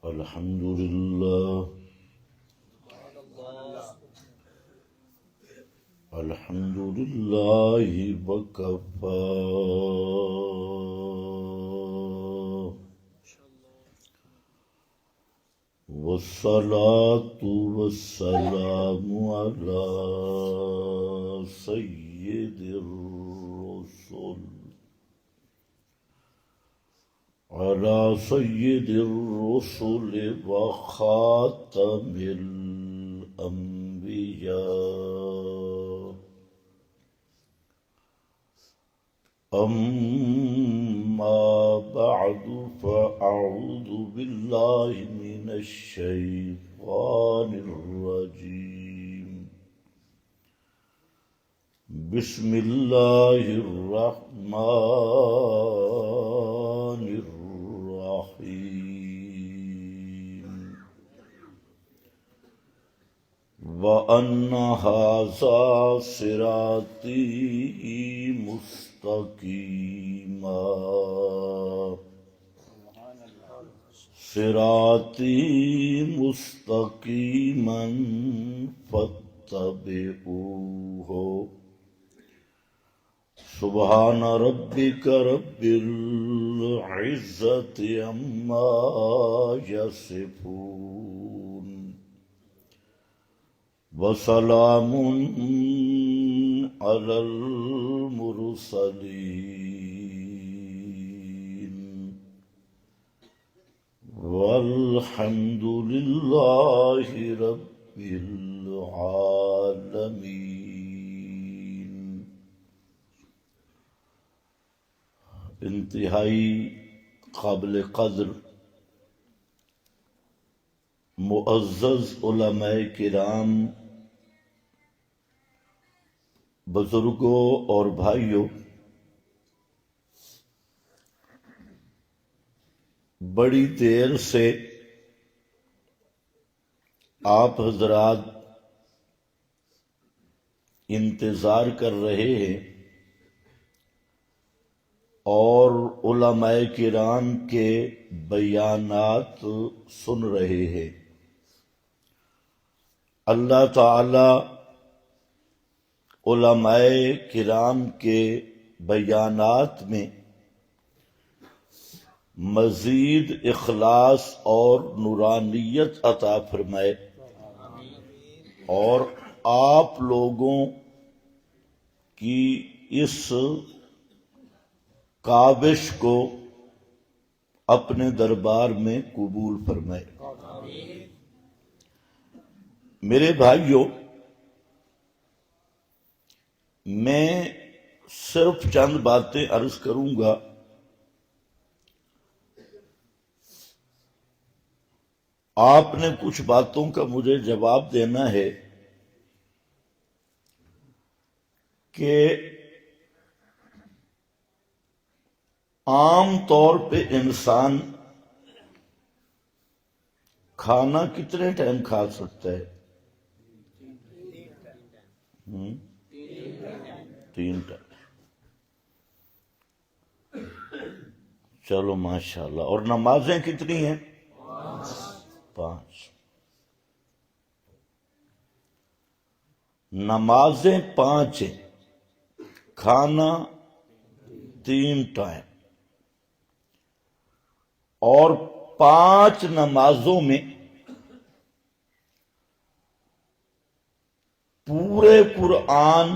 الحمد لله الحمد لله وكفى والصلاة والسلام على سيد الرسل وخاتم الأنبياء أما بعد فأعوذ بالله من الشيطان الرجيم بسم الله الرحمن الرحيم وأن هذا صراطي مستقيما مستقيما فاتبعوه سبحان ربك رب العزة عما يصفون وسلام على المرسلين والحمد لله رب العالمين۔ انتہائی قابل قدر معزز علماء کرام، بزرگوں اور بھائیوں، بڑی دیر سے آپ حضرات انتظار کر رہے ہیں اور علماء کرام کے بیانات سن رہے ہیں۔ اللہ تعالی علماء کرام کے بیانات میں مزید اخلاص اور نورانیت عطا فرمائے اور آپ لوگوں کی اس کاوش کو اپنے دربار میں قبول فرمائے۔ میرے بھائیوں، میں صرف چند باتیں عرض کروں گا۔ آپ نے کچھ باتوں کا مجھے جواب دینا ہے کہ عام طور پہ انسان کھانا کتنے ٹائم کھا سکتا ہے؟ 3 ٹائم۔ چلو ماشاءاللہ۔ اور نمازیں کتنی ہیں؟ 5۔ نمازیں 5 ہیں، کھانا 3 ٹائم، اور 5 نمازوں میں پورے قرآن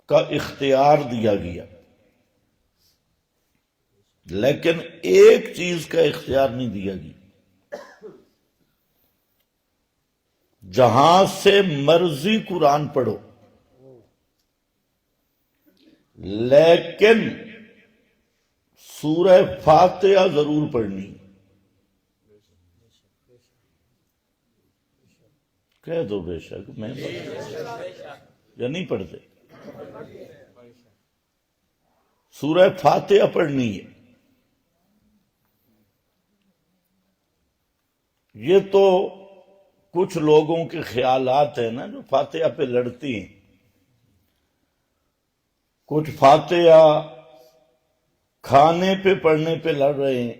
کا اختیار دیا گیا، لیکن ایک چیز کا اختیار نہیں دیا گیا۔ جہاں سے مرضی قرآن پڑھو، لیکن سورہ فاتحہ ضرور پڑھنی۔ کہہ دو بے شک، میں یا نہیں پڑھتے؟ سورہ فاتحہ پڑھنی ہے۔ یہ تو کچھ لوگوں کے خیالات ہیں نا جو فاتحہ پہ لڑتی ہیں۔ کچھ فاتحہ کھانے پہ پڑھنے پہ لڑ رہے ہیں،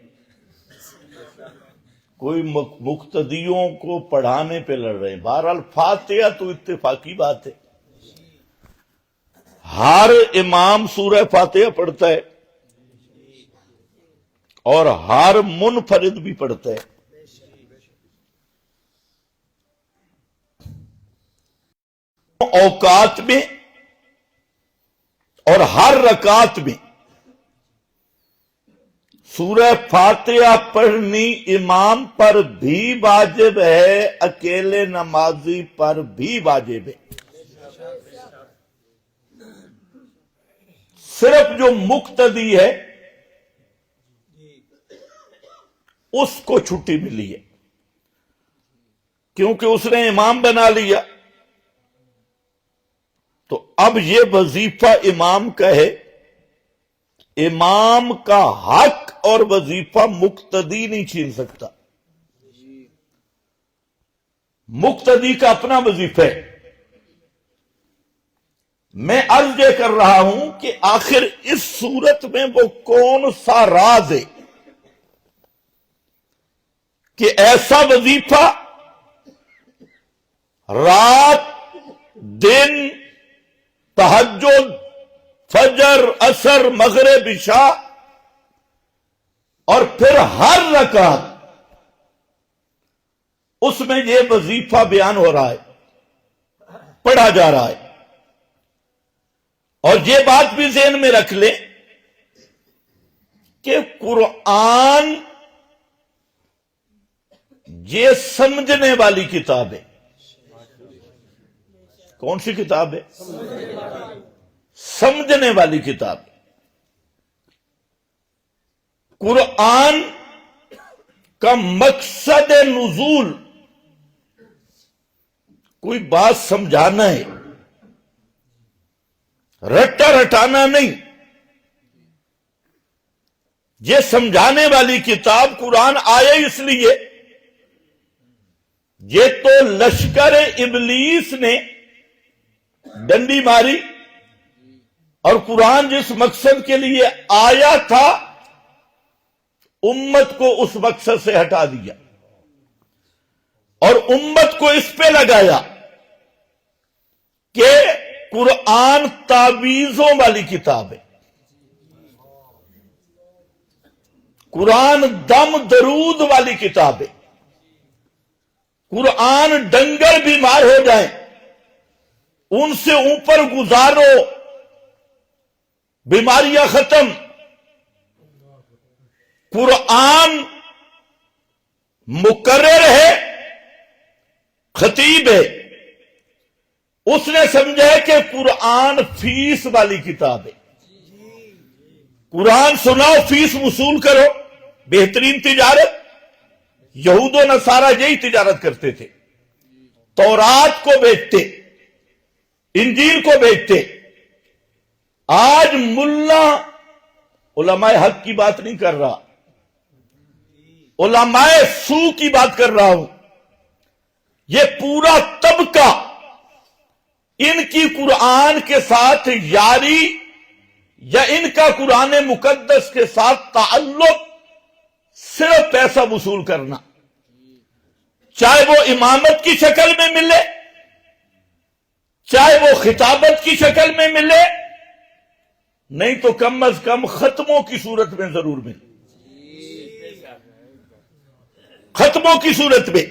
کوئی مقتدیوں کو پڑھانے پہ لڑ رہے ہیں. بہرحال فاتحہ تو اتفاقی بات ہے، ہر امام سورہ فاتحہ پڑھتا ہے اور ہر منفرد بھی پڑھتا ہے. اوقات میں اور ہر رکعت میں سورہ فاتحہ پڑھنی امام پر بھی واجب ہے، اکیلے نمازی پر بھی واجب ہے. صرف جو مقتدی ہے اس کو چھٹی ملی ہے، کیونکہ اس نے امام بنا لیا. تو اب یہ وظیفہ امام کا ہے. امام کا حق اور وظیفہ مقتدی نہیں چھین سکتا. مقتدی کا اپنا وظیفہ ہے. میں عرض یہ کر رہا ہوں کہ آخر اس صورت میں وہ کون سا راز ہے کہ ایسا وظیفہ رات دن تہجد فجر عصر مغرب عشاء اور پھر ہر رکعت اس میں یہ وظیفہ بیان ہو رہا ہے، پڑھا جا رہا ہے. اور یہ بات بھی ذہن میں رکھ لیں کہ قرآن یہ سمجھنے والی کتاب ہے. کون سی کتاب ہے؟ سمجھنے والی کتاب. قرآن کا مقصد نزول کوئی بات سمجھانا ہے، رٹا رٹانا نہیں. یہ سمجھانے والی کتاب قرآن آئے اس لیے، یہ تو لشکر ابلیس نے ڈنڈی ماری اور قرآن جس مقصد کے لیے آیا تھا امت کو اس مقصد سے ہٹا دیا اور امت کو اس پہ لگایا کہ قرآن تعویذوں والی کتاب ہے. قرآن دم درود والی کتاب ہے. قرآن ڈنگر بیمار ہو جائیں ان سے اوپر گزارو، بیماریاں ختم. قرآن مقرر ہے، خطیب ہے، اس نے سمجھا کہ قرآن فیس والی کتاب ہے. قرآن سناؤ، فیس وصول کرو. بہترین تجارت. یہود و نصارہ یہی تجارت کرتے تھے. تورات کو بیچتے، انجیل کو بیچتے. آج ملا، علماء حق کی بات نہیں کر رہا، علماء سو کی بات کر رہا ہوں. یہ پورا طبقہ ان کی قرآن کے ساتھ یاری یا ان کا قرآن مقدس کے ساتھ تعلق صرف پیسہ وصول کرنا، چاہے وہ امامت کی شکل میں ملے، چاہے وہ خطابت کی شکل میں ملے، نہیں تو کم از کم ختموں کی صورت میں ضرور ملے. ختموں کی صورت میں.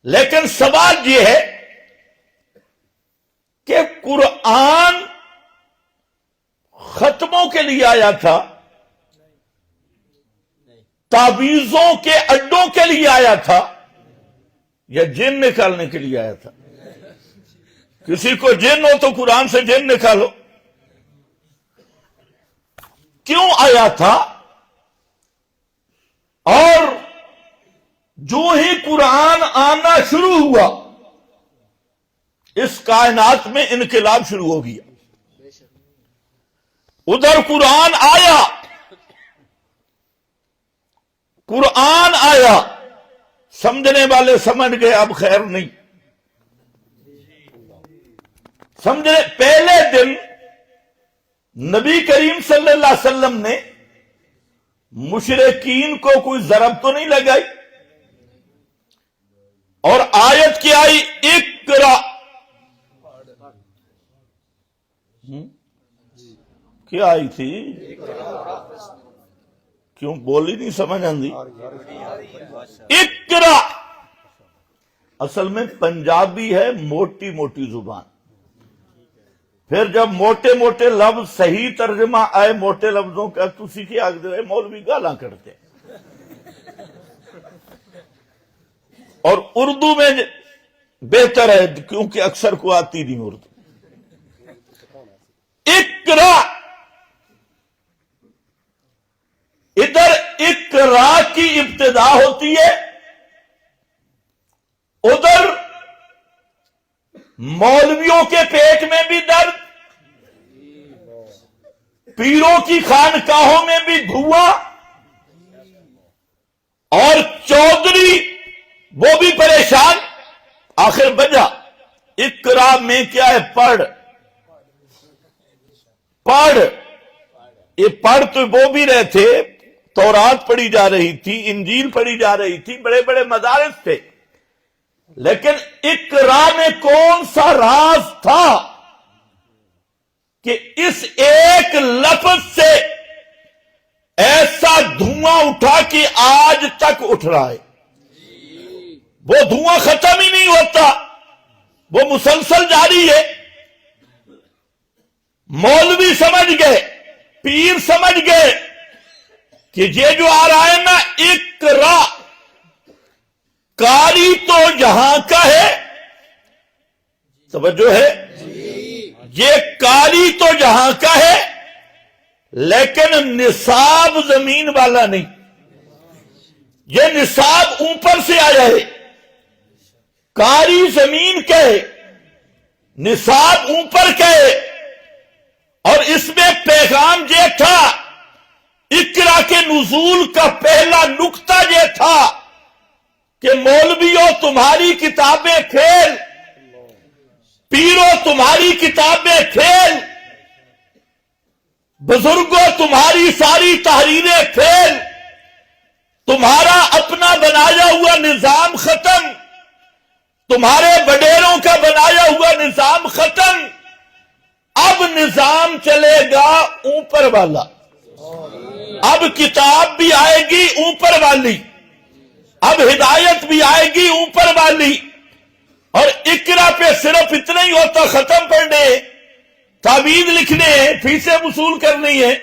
لیکن سوال یہ ہے کہ قرآن ختموں کے لیے آیا تھا، تعویذوں کے اڈوں کے لیے آیا تھا، یا جن نکالنے کے لیے آیا تھا؟ کسی کو جن ہو تو قرآن سے جن نکالو. کیوں آیا تھا؟ اور جو ہی قرآن آنا شروع ہوا اس کائنات میں انقلاب شروع ہو گیا. ادھر قرآن آیا، قرآن آیا، سمجھنے والے سمجھ گئے اب خیر نہیں. سمجھے پہلے دن نبی کریم صلی اللہ علیہ وسلم نے مشرکین کو کوئی ضرب تو نہیں لگائی، اور آیت کی آئی اقرا، کیا آئی تھی؟ کیوں بولی نہیں سمجھ آندی؟ اقرا اصل میں پنجابی ہے موٹی موٹی زبان، پھر جب موٹے موٹے لفظ صحیح ترجمہ آئے موٹے لفظوں کا تو سیکھے آگے رہے مولوی گالاں کرتے، اور اردو میں بہتر ہے کیونکہ اکثر کو آتی نہیں اردو۔ اقرا، ادھر اقرا کی ابتدا ہوتی ہے، ادھر مولویوں کے پیٹ میں بھی درد، پیروں کی خانقاہوں میں بھی دھواں، اور چودھری وہ بھی پریشان۔ آخر وجہ اقرا میں کیا ہے؟ پڑھ، پڑھ، یہ پڑھ تو وہ بھی رہے تھے، تورات پڑھی جا رہی تھی، انجیل پڑھی جا رہی تھی، بڑے بڑے مدارس تھے، لیکن اقرا میں کون سا راز تھا کہ اس ایک لفظ سے ایسا دھواں اٹھا کہ آج تک اٹھ رہا ہے، وہ دھواں ختم ہی نہیں ہوتا، وہ مسلسل جاری ہے۔ مولوی سمجھ گئے، پیر سمجھ گئے کہ یہ جو آ رہا ہے نا اقرا، قاری تو یہاں کا ہے، توجہ ہے، یہ قاری تو یہاں کا ہے لیکن نصاب زمین والا نہیں، یہ نصاب اوپر سے آیا ہے، قاری زمین کا ہے، نصاب اوپر کا ہے، اور اس میں پیغام یہ تھا، اقرا کے نزول کا پہلا نقطہ یہ تھا کہ مولویوں تمہاری کتابیں فیل، پیروں تمہاری کتابیں فیل، بزرگوں تمہاری ساری تحریریں فیل، تمہارا اپنا بنایا ہوا نظام ختم، تمہارے وڈیروں کا بنایا ہوا نظام ختم، اب نظام چلے گا اوپر والا، اب کتاب بھی آئے گی اوپر والی، اب ہدایت بھی آئے گی اوپر والی، اور اقرا پہ صرف اتنا ہی ہوتا، ختم پڑھنے، تعویذ لکھنے، فیسیں وصول کرنی ہے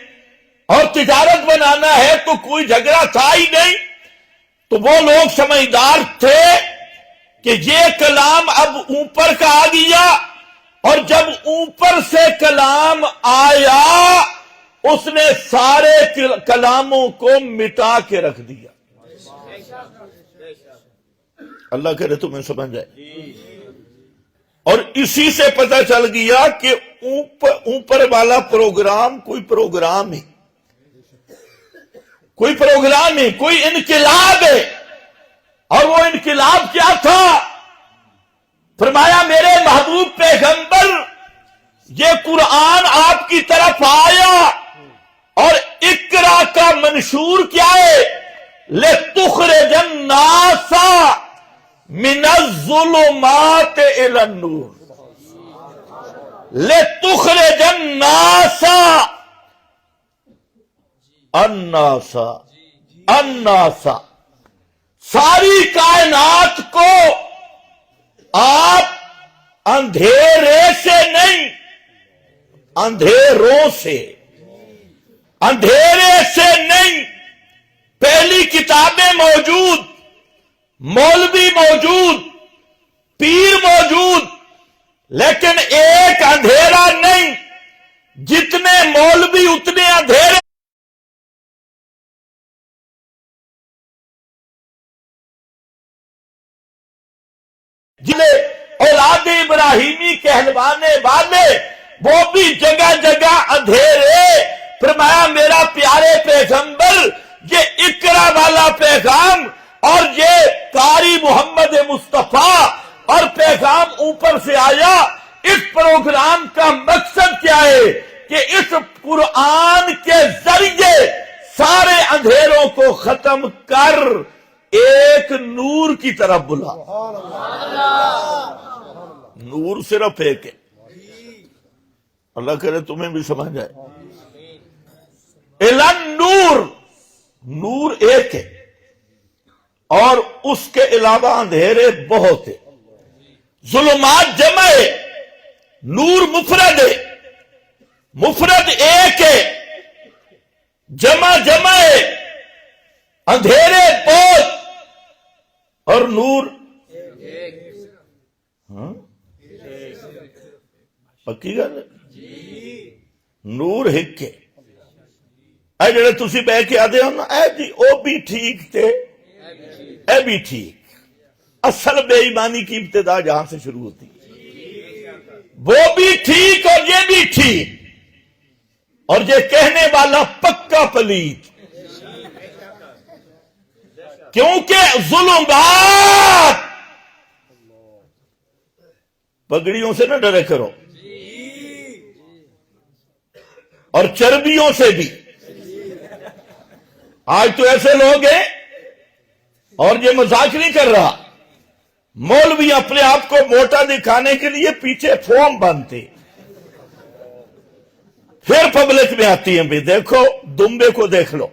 اور تجارت بنانا ہے، تو کوئی جھگڑا تھا ہی نہیں۔ تو وہ لوگ سمجھدار تھے کہ یہ کلام اب اوپر کا آ گیا، اور جب اوپر سے کلام آیا اس نے سارے کلاموں کو مٹا کے رکھ دیا۔ اللہ کرے تمہیں سمجھ جائے۔ اور اسی سے پتہ چل گیا کہ اوپر والا پروگرام کوئی پروگرام ہے، کوئی پروگرام ہے، کوئی انقلاب ہے، اور وہ انقلاب کیا تھا؟ فرمایا میرے محبوب پیغمبر یہ قرآن آپ کی طرف آیا، اور اقرا کا منشور کیا ہے؟ لِتُخْرِجَ النَّاسَ مِنَ الظُّلُمَاتِ إِلَى النُّورِ، لِتُخْرِجَ النَّاسَ، النَّاسَ، ساری کائنات کو آپ اندھیرے سے نہیں، اندھیروں سے، اندھیرے سے نہیں، پہلی کتابیں موجود، مولوی موجود، پیر موجود، لیکن ایک اندھیرا نہیں، جتنے مولوی اتنے اندھیرے۔ اولاد ابراہیمی کہلوانے والے وہ بھی جگہ جگہ اندھیرے۔ فرمایا میرا پیارے پیغمبر یہ اقرا والا پیغام اور یہ قاری محمد مصطفیٰ اور پیغام اوپر سے آیا، اس پروگرام کا مقصد کیا ہے کہ اس قرآن کے ذریعے سارے اندھیروں کو ختم کر ایک نور کی طرف بلا. نور صرف ایک ہے. اللہ کرے تمہیں بھی سمجھ آئے. الن نور، نور ایک ہے اور اس کے علاوہ اندھیرے بہت ہیں. ظلمات جمع ہے، نور مفرد ہے. مفرد ایک ہے، جمع جمع ہے. اندھیرے بہت اور نور ہاں پکی گل ہے. نور ہک ہے. اے جڑے تسی بہ کے آدھے ہو نا اے جی او بھی ٹھیک تھے اے بھی ٹھیک. اصل بے ایمانی کی ابتدا جہاں سے شروع ہوتی ہے. وہ بھی ٹھیک اور یہ بھی ٹھیک، اور یہ کہنے والا پکا پلید. کیونکہ ظلمات، پگڑیوں سے نہ ڈرے کرو اور چربیوں سے بھی. آج تو ایسے لوگ ہیں، اور یہ مذاق نہیں کر رہا، مولوی اپنے آپ کو موٹا دکھانے کے لیے پیچھے فارم باندھتے، پھر پبلک میں آتی ہیں بھی دیکھو دمبے کو دیکھ لو،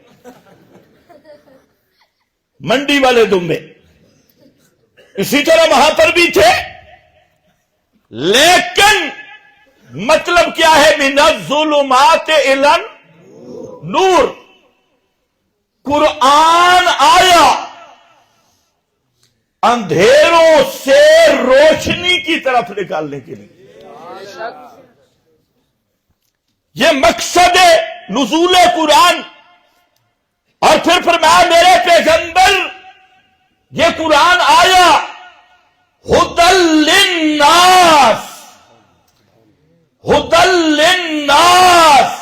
منڈی والے دمبے. اسی طرح وہاں پر بھی تھے، لیکن مطلب کیا ہے؟ من الظلمات الی نور. قرآن آیا اندھیروں سے روشنی کی طرف نکالنے کے لیے. یہ مقصد ہے نزول قرآن. اور پھر فرمایا میرے پیغمبر یہ قرآن آیا ہدی للناس، ہدی للناس،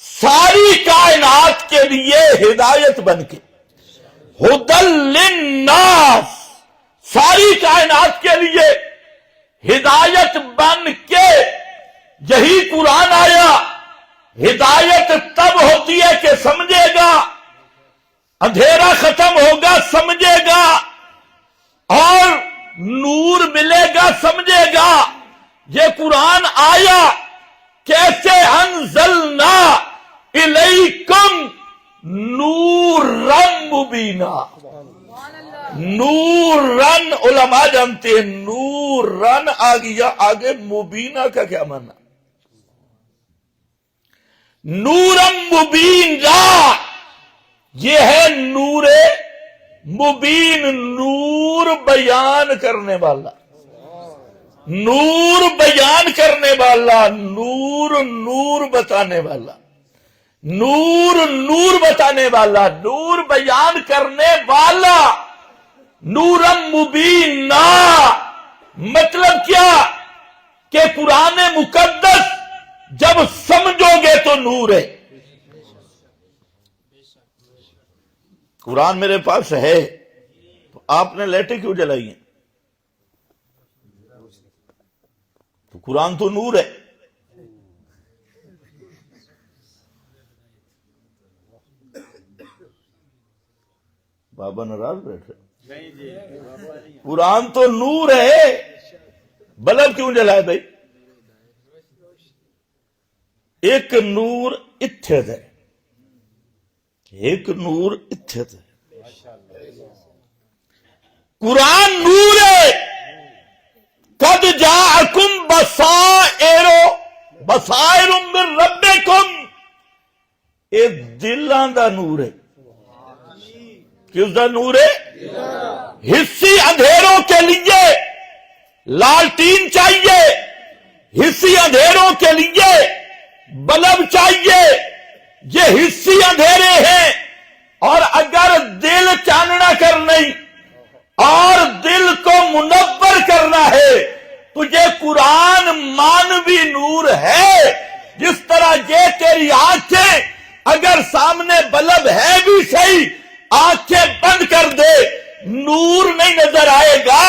ساری کائنات کے لیے ہدایت بن کے. ہدی للناس، ساری کائنات کے لیے ہدایت بن کے یہی قرآن آیا. ہدایت تب ہوتی ہے کہ سمجھے گا، اندھیرا ختم ہوگا سمجھے گا، اور نور ملے گا سمجھے گا. یہ قرآن آیا کیسے؟ انزلنا الیکم نورا مبینا. نورن علماء جانتے ہیں، نورن آ گیا آگے، مبینہ کا کیا معنی؟ نورم مبینا، یہ ہے نور مبین، نور بیان کرنے والا. نور بیان کرنے والا، نور نور بتانے والا، نور نور بتانے والا، نور بیان کرنے والا. نورم مبینا مطلب کیا؟ کہ قرآن مقدس جب سمجھو گے تو نور ہے. قرآن میرے پاس ہے تو آپ نے لائٹیں کیوں جلائی ہیں؟ تو قرآن تو نور ہے. بابا ناراض بیٹھے. قرآن تو نور ہے، بلب کیوں جلائے بھائی؟ ایک نور اتھت ہے، ایک نور اتھت ہے. قرآن نور ہے. قد جاءکم بصائر من ربکم، یہ دلاں دا نور ہے. کس دا نور ہے؟ حصی اندھیروں کے لیے لالٹین چاہیے، حصی اندھیروں کے لیے بلب چاہیے. یہ حصی اندھیرے ہیں، اور اگر دل چاننا کرنا اور دل کو منور کرنا ہے تو یہ قرآن مانوی نور ہے. جس طرح یہ تیری آنکھیں اگر سامنے بلب ہے بھی صحیح، آنکھیں بند کر دے نور نہیں نظر آئے گا.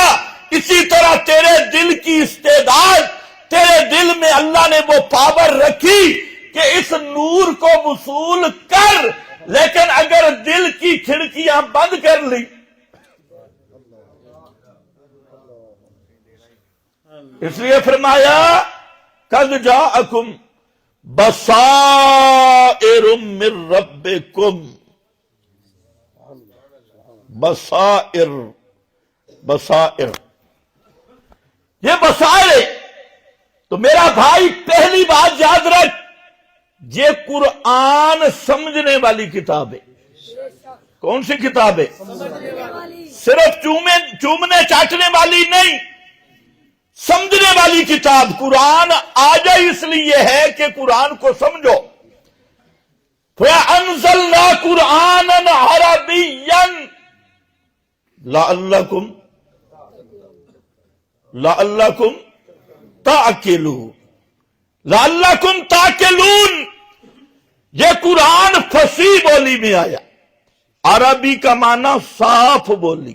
اسی طرح تیرے دل کی استعداد، تیرے دل میں اللہ نے وہ پاور رکھی کہ اس نور کو وصول کر، لیکن اگر دل کی کھڑکیاں بند کر لی اس لیے فرمایا قد جاءکم بصائر من ربکم، بصائر، بصائر، یہ بصائر ہے۔ تو میرا بھائی پہلی بات یاد رکھ، یہ قرآن سمجھنے والی کتاب ہے۔ کون سی کتاب ہے؟ صرف چومنے چاٹنے والی نہیں، سمجھنے والی کتاب۔ قرآن آیا اس لیے ہے کہ قرآن کو سمجھو۔ فَأَنزَلْنَا قُرْآنًا عَرَبِيًّا لَعَلَّكُمْ تَعْقِلُونَ، لَعَلَّكُمْ تَعْقِلُونَ۔ یہ قرآن فصیح بولی میں آیا۔ عربی کا معنی صاف بولی،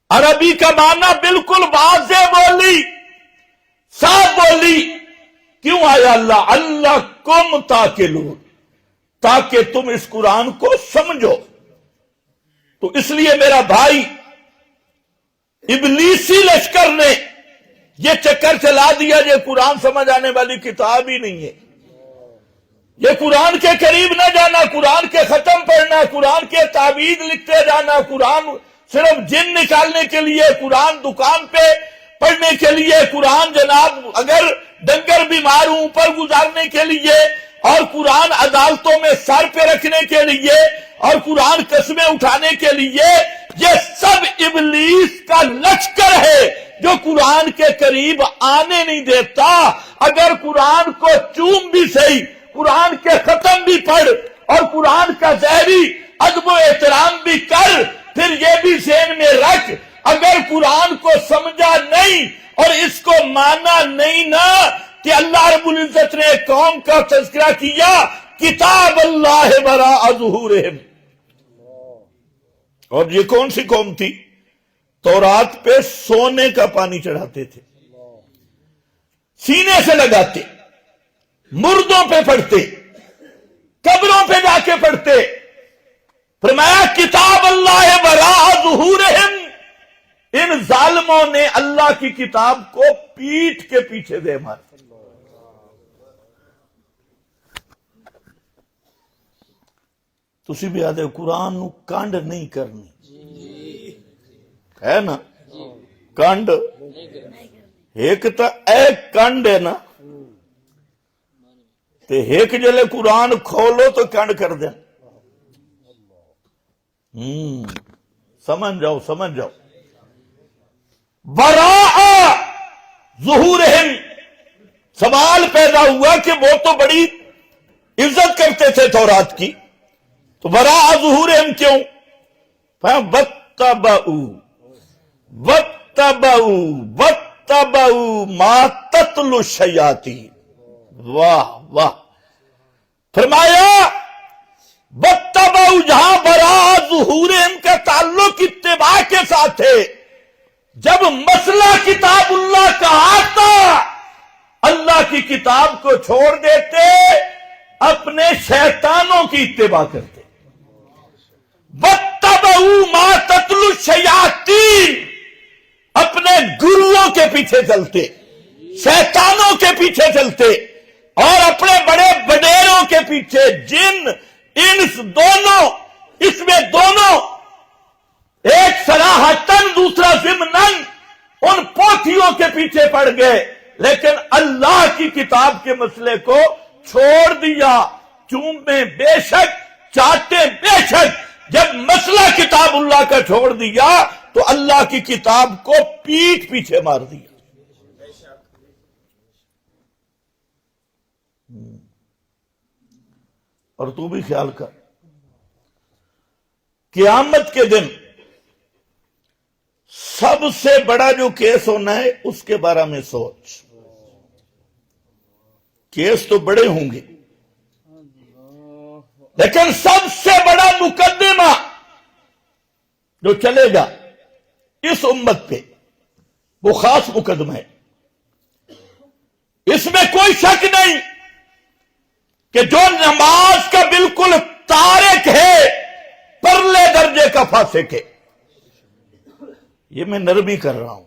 عربی کا معنی بالکل واضح بولی، صاف بولی۔ کیوں آیا؟ لَعَلَّكُمْ تَعْقِلُونَ، تاکہ تم اس قرآن کو سمجھو۔ تو اس لیے میرا بھائی، ابلیسی لشکر نے یہ چکر چلا دیا یہ قرآن سمجھ آنے والی کتاب ہی نہیں ہے، یہ قرآن کے قریب نہ جانا، قرآن کے ختم پڑھنا، قرآن کے تعویذ لکھتے جانا، قرآن صرف جن نکالنے کے لیے، قرآن دکان پہ پڑھنے کے لیے، قرآن جناب اگر ڈنگر بیمار ہوں اوپر گزارنے کے لیے، اور قرآن عدالتوں میں سر پہ رکھنے کے لیے، اور قرآن قسمیں اٹھانے کے لیے۔ یہ سب ابلیس کا لشکر ہے جو قرآن کے قریب آنے نہیں دیتا۔ اگر قرآن کو چوم بھی صحیح، قرآن کے ختم بھی پڑھ، اور قرآن کا ظاہری ادب و احترام بھی کر، پھر یہ بھی ذہن میں رکھ، اگر قرآن کو سمجھا نہیں اور اس کو مانا نہیں نا، کہ اللہ رب العزت نے ایک قوم کا تذکرہ کیا، کتاب اللہ وراء ظہورہم، اور یہ کون سی قوم تھی؟ تورات پہ سونے کا پانی چڑھاتے تھے، سینے سے لگاتے، مردوں پہ پڑھتے، قبروں پہ جا کے پڑھتے۔ فرمایا کتاب اللہ وراء ظہورہم، ان ظالموں نے اللہ کی کتاب کو پیٹھ کے پیچھے دے مارا۔ تسی بھی آدھے قرآن نو کانڈ نہیں کرنی ہے نا، کانڈ ایک تا ایک کانڈ ہے نا، تے ایک جلے قرآن کھولو تو کانڈ کر دیں۔ سمجھ جاؤ، سمجھ جاؤ۔ وراء ظہورہم، سوال پیدا ہوا کہ وہ تو بڑی عزت کرتے تھے تورات کی، تو وراء ظہورہم کیوں؟ وَاتَّبَعُوا مَا تَتْلُو الشَّيَاطِینُ۔ واہ واہ! فرمایا وَاتَّبَعُوا، جہاں وراء ظہورہم کا تعلق اتباع کے ساتھ ہے۔ جب مسئلہ کتاب اللہ کا آتا، اللہ کی کتاب کو چھوڑ دیتے، اپنے شیطانوں کی اتباع کرتے۔ وَاتَّبَعُوا مَا تَتْلُو الشَّيَاطِینُ، اپنے گروؤں کے پیچھے چلتے، شیطانوں کے پیچھے چلتے، اور اپنے بڑے وڈیروں کے پیچھے، جن انس دونوں، اس میں دونوں، ایک صراحتاً دوسرا ضمناً، ان پوتھیوں کے پیچھے پڑ گئے، لیکن اللہ کی کتاب کے مسئلے کو چھوڑ دیا۔ چومے بے شک، چاٹے بے شک، جب مسئلہ کتاب اللہ کا چھوڑ دیا تو اللہ کی کتاب کو پیٹھ پیچھے مار دیا۔ اور تو بھی خیال کر، قیامت کے دن سب سے بڑا جو کیس ہونا ہے اس کے بارے میں سوچ۔ کیس تو بڑے ہوں گے، لیکن سب سے بڑا مقدمہ جو چلے گا اس امت پہ، وہ خاص مقدمہ ہے۔ اس میں کوئی شک نہیں کہ جو نماز کا بالکل تارک ہے، پرلے درجے کا فاسق ہے۔ یہ میں نرمی کر رہا ہوں،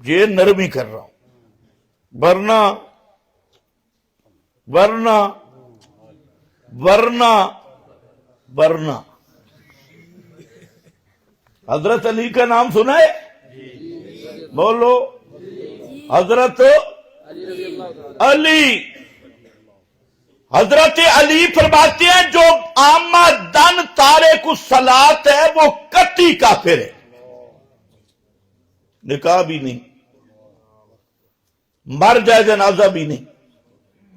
یہ نرمی کر رہا ہوں، ورنہ حضرت علی کا نام سنا ہے؟ بولو، حضرت علی فرماتے ہیں جو عامہ دن تارک الصلاۃ ہے وہ قطعی کافر ہے، نکاح بھی نہیں، مر جائے جنازہ بھی نہیں،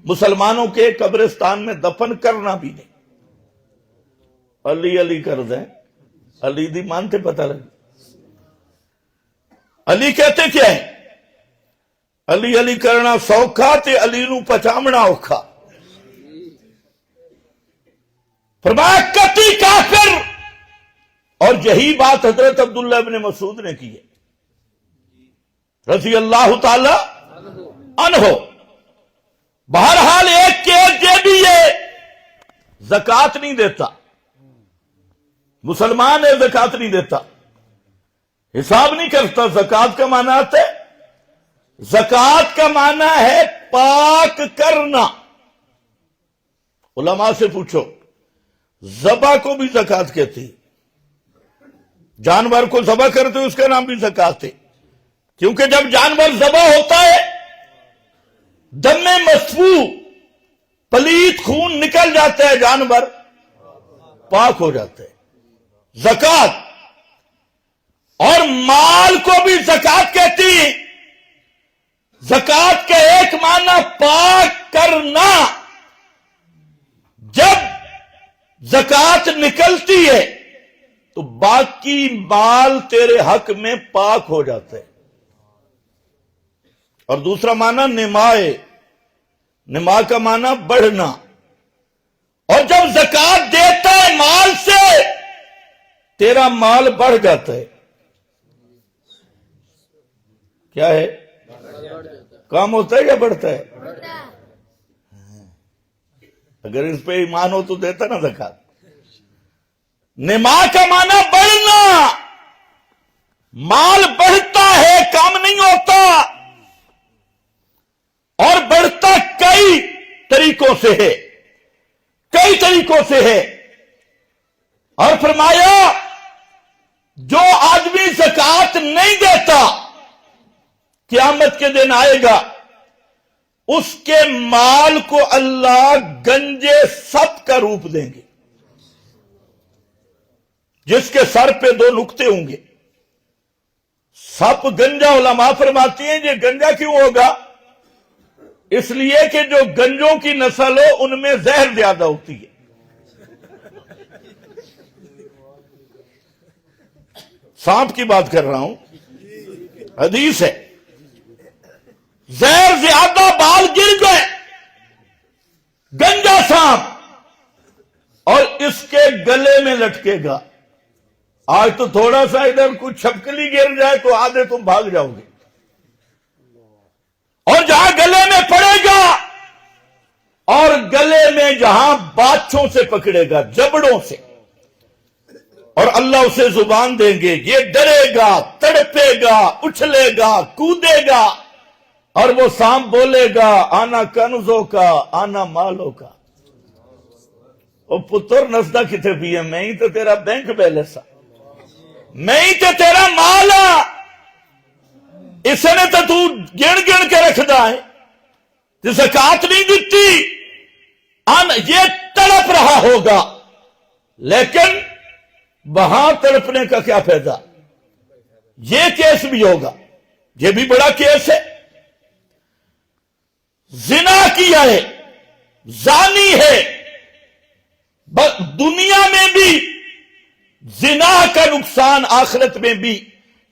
مسلمانوں کے قبرستان میں دفن کرنا بھی نہیں، علی علی کر دیں، علی دی مانتے پتہ لگے۔ علی کہتے کیا ہے؟ علی علی کرنا سوکھا تے علی نو پچامنا اوکھا۔ فرمایا قطعی کافر، اور یہی بات حضرت عبداللہ ابن مسعود نے کی ہے رضی اللہ تعالی عنہ۔ بہرحال ایک کیس یہ بھی ہے، زکوٰۃ نہیں دیتا، مسلمان ہے، زکوٰۃ نہیں دیتا، حساب نہیں کرتا۔ زکوٰۃ کا معنی آتا ہے، زکوٰۃ کا معنی ہے پاک کرنا۔ علماء سے پوچھو، ذبح کو بھی زکوٰۃ کہتی، جانور کو ذبح کرتے اس کا نام بھی زکوٰۃ ہے، کیونکہ جب جانور ذبح ہوتا ہے دم مسفوح پلیت خون نکل جاتا ہے، جانور پاک ہو جاتا ہے، زکوٰۃ۔ اور مال کو بھی زکوٰۃ کہتی ہے۔ زکوٰۃ کا ایک معنی پاک کرنا، جب زکوٰۃ نکلتی ہے تو باقی مال تیرے حق میں پاک ہو جاتا ہے۔ اور دوسرا معنی نما ہے، نما کا معنی بڑھنا۔ اور جب زکوٰۃ دیتا ہے مال سے تیرا مال بڑھ جاتا ہے۔ کیا ہے؟ کام ہوتا ہے یا بڑھتا ہے؟ اگر اس پہ ایمان ہو تو دیتا نا زکوٰۃ۔ نما کا معنی بڑھنا، مال بڑھتا ہے، کم نہیں ہوتا، اور بڑھتا کئی طریقوں سے ہے، کئی طریقوں سے ہے۔ اور فرمایا جو آدمی زکوٰۃ نہیں دیتا قیامت کے دن آئے گا، اس کے مال کو اللہ گنجے سپ کا روپ دیں گے، جس کے سر پہ 2 نقطے ہوں گے۔ سپ گنجا، علماء فرماتی ہیں یہ گنجا کیوں ہوگا؟ اس لیے کہ جو گنجوں کی نسل ہو ان میں زہر زیادہ ہوتی ہے۔ سانپ کی بات کر رہا ہوں، حدیث ہے، زہر زیادہ، بال گر گئے، گنجا سانپ، اور اس کے گلے میں لٹکے گا۔ آج تو تھوڑا سا ادھر کچھ چھپکلی گر جائے تو آدھے تم بھاگ جاؤ گے، اور جہاں گلے میں پڑے گا، اور گلے میں جہاں باچھوں سے پکڑے گا، جبڑوں سے، اور اللہ اسے زبان دیں گے، یہ ڈرے گا، تڑپے گا، اچھلے گا، کودے گا، اور وہ سانپ بولے گا آنا کنزوں کا، آنا مالوں کا۔ او پتر نسدہ کتے بھی ہے، میں ہی تو تیرا بینک بیلنس ہاں، میں ہی تو تیرا مال ہاں، اس نے تو گن گن کے رکھدا ہے، زکوٰۃ نہیں دیتی، یہ تڑپ رہا ہوگا، لیکن وہاں تڑپنے کا کیا فائدہ؟ یہ کیس بھی ہوگا، یہ بھی بڑا کیس ہے۔ زنا کیا ہے، زانی ہے، دنیا میں بھی زنا کا نقصان، آخرت میں بھی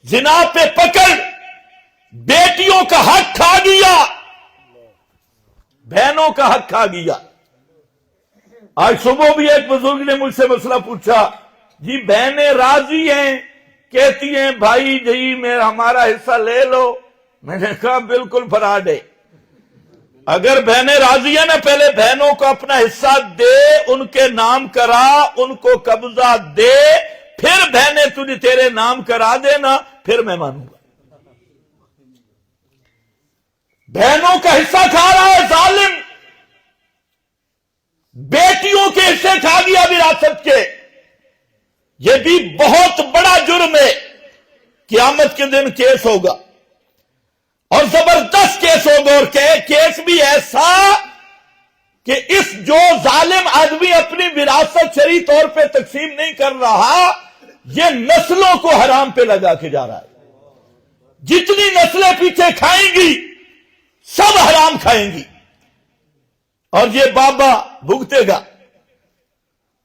زنا پہ پکڑ، بیٹیوں کا حق کھا گیا، بہنوں کا حق کھا گیا۔ آج صبح بھی ایک بزرگ نے مجھ سے مسئلہ پوچھا، جی بہنیں راضی ہیں، کہتی ہیں بھائی جی ہمارا حصہ لے لو۔ میں نے کہا بالکل فراڈ ہے، اگر بہنیں راضی ہیں نا، پہلے بہنوں کو اپنا حصہ دے، ان کے نام کرا، ان کو قبضہ دے، پھر بہنیں تجھے تیرے نام کرا دینا، پھر میں مانوں گا۔ بہنوں کا حصہ کھا رہا ہے ظالم، بیٹیوں کے حصے کھا گیا وراثت کے، یہ بھی بہت بڑا جرم ہے۔ قیامت کے دن کیس ہوگا اور زبردست کیس ہوگا، اور کیس بھی ایسا کہ اس جو ظالم آدمی اپنی وراثت شرعی طور پہ تقسیم نہیں کر رہا، یہ نسلوں کو حرام پہ لگا کے جا رہا ہے۔ جتنی نسلیں پیچھے کھائیں گی سب حرام کھائیں گی، اور یہ بابا بھگتے گا،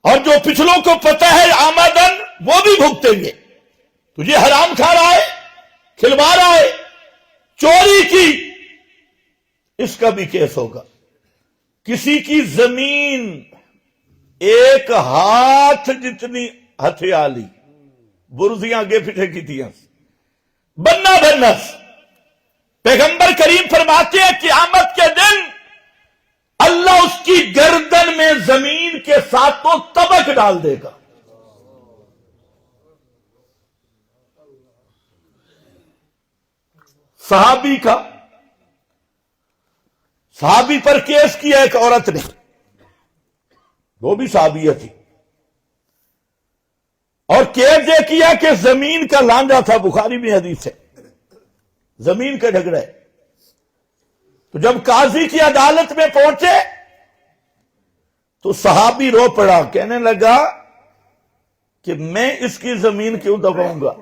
اور جو پچھلوں کو پتہ ہے آمدن وہ بھی بھگتیں گے۔ تو یہ حرام کھا رہا ہے، کھلوا رہا ہے، چوری کی، اس کا بھی کیس ہوگا۔ کسی کی زمین ایک ہاتھ جتنی ہتھیالی برزیاں آگے پیچھے کی تھی، بننا بنس، پیغمبر کریم فرماتے ہیں قیامت کے دن اللہ اس کی گردن میں زمین کے ساتوں طبق ڈال دے گا۔ صحابی پر کیس کیا ایک عورت نے، وہ بھی صحابیہ تھی، اور کیس یہ کیا کہ زمین کا لانجا تھا، بخاری میں حدیث ہے، زمین کا جھگڑا ہے۔ تو جب قاضی کی عدالت میں پہنچے تو صحابی رو پڑا، کہنے لگا کہ میں اس کی زمین کیوں دباؤں گا،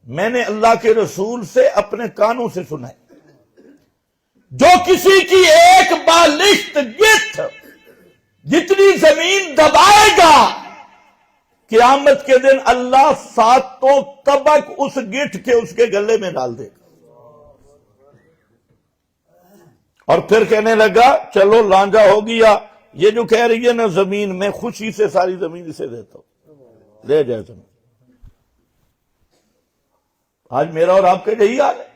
میں نے اللہ کے رسول سے اپنے کانوں سے سنا ہے، جو کسی کی ایک بالشت گٹھ جتنی زمین دبائے گا، قیامت کے دن اللہ ساتوں طبق اس گٹھ کے اس کے گلے میں ڈال دے گا۔ اور پھر کہنے لگا چلو لانجا ہو گیا، یہ جو کہہ رہی ہے نا زمین، میں خوشی سے ساری زمین اسے دیتا ہوں، لے جائے زمین۔ آج میرا اور آپ کا یہی حال ہے۔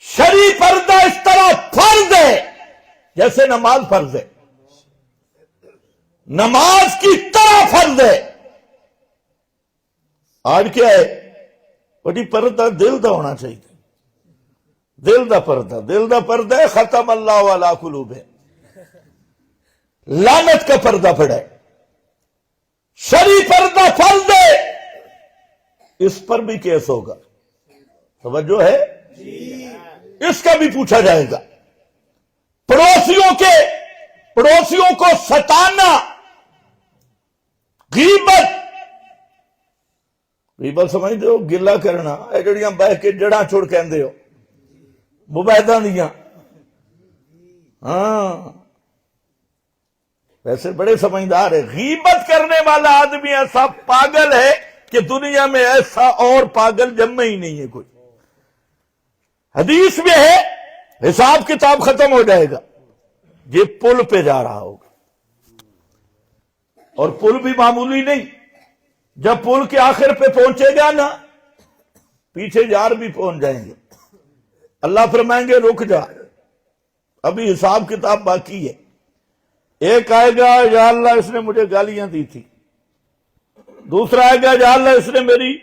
شرعی پردہ اس طرح فرض ہے جیسے نماز فرض ہے، نماز کی طرح فرض ہے۔ آج کیا ہے؟ بڑی پردہ دل دا ہونا چاہیے، دل دا پردہ، دل دا پردہ ہے، ختم اللہ علی قلوبہم، لعنت کا پردہ پڑا ہے۔ شرعی پردہ فرض ہے، اس پر بھی کیس ہوگا، توجہ ہے؟ اس کا بھی پوچھا جائے گا۔ پڑوسیوں کو ستانا، غیبت سمجھتے ہو؟ گلا کرنا، اے جڑیاں بہ کے جڑاں چھوڑ کہندے ہو، مبیداں دیاں، ہاں ویسے بڑے سمجھدار ہے۔ غیبت کرنے والا آدمی ایسا پاگل ہے کہ دنیا میں ایسا اور پاگل جمع ہی نہیں ہے کوئی۔ حدیث میں ہے حساب کتاب ختم ہو جائے گا، یہ پل پہ جا رہا ہوگا، اور پل بھی معمولی نہیں، جب پل کے آخر پہ پہنچے گا نا، پیچھے یار بھی پہنچ جائیں گے، اللہ فرمائیں گے رک جا، ابھی حساب کتاب باقی ہے۔ ایک آئے گا یا اللہ اس نے مجھے گالیاں دی تھی، دوسرا آئے گا یا اللہ اس نے میری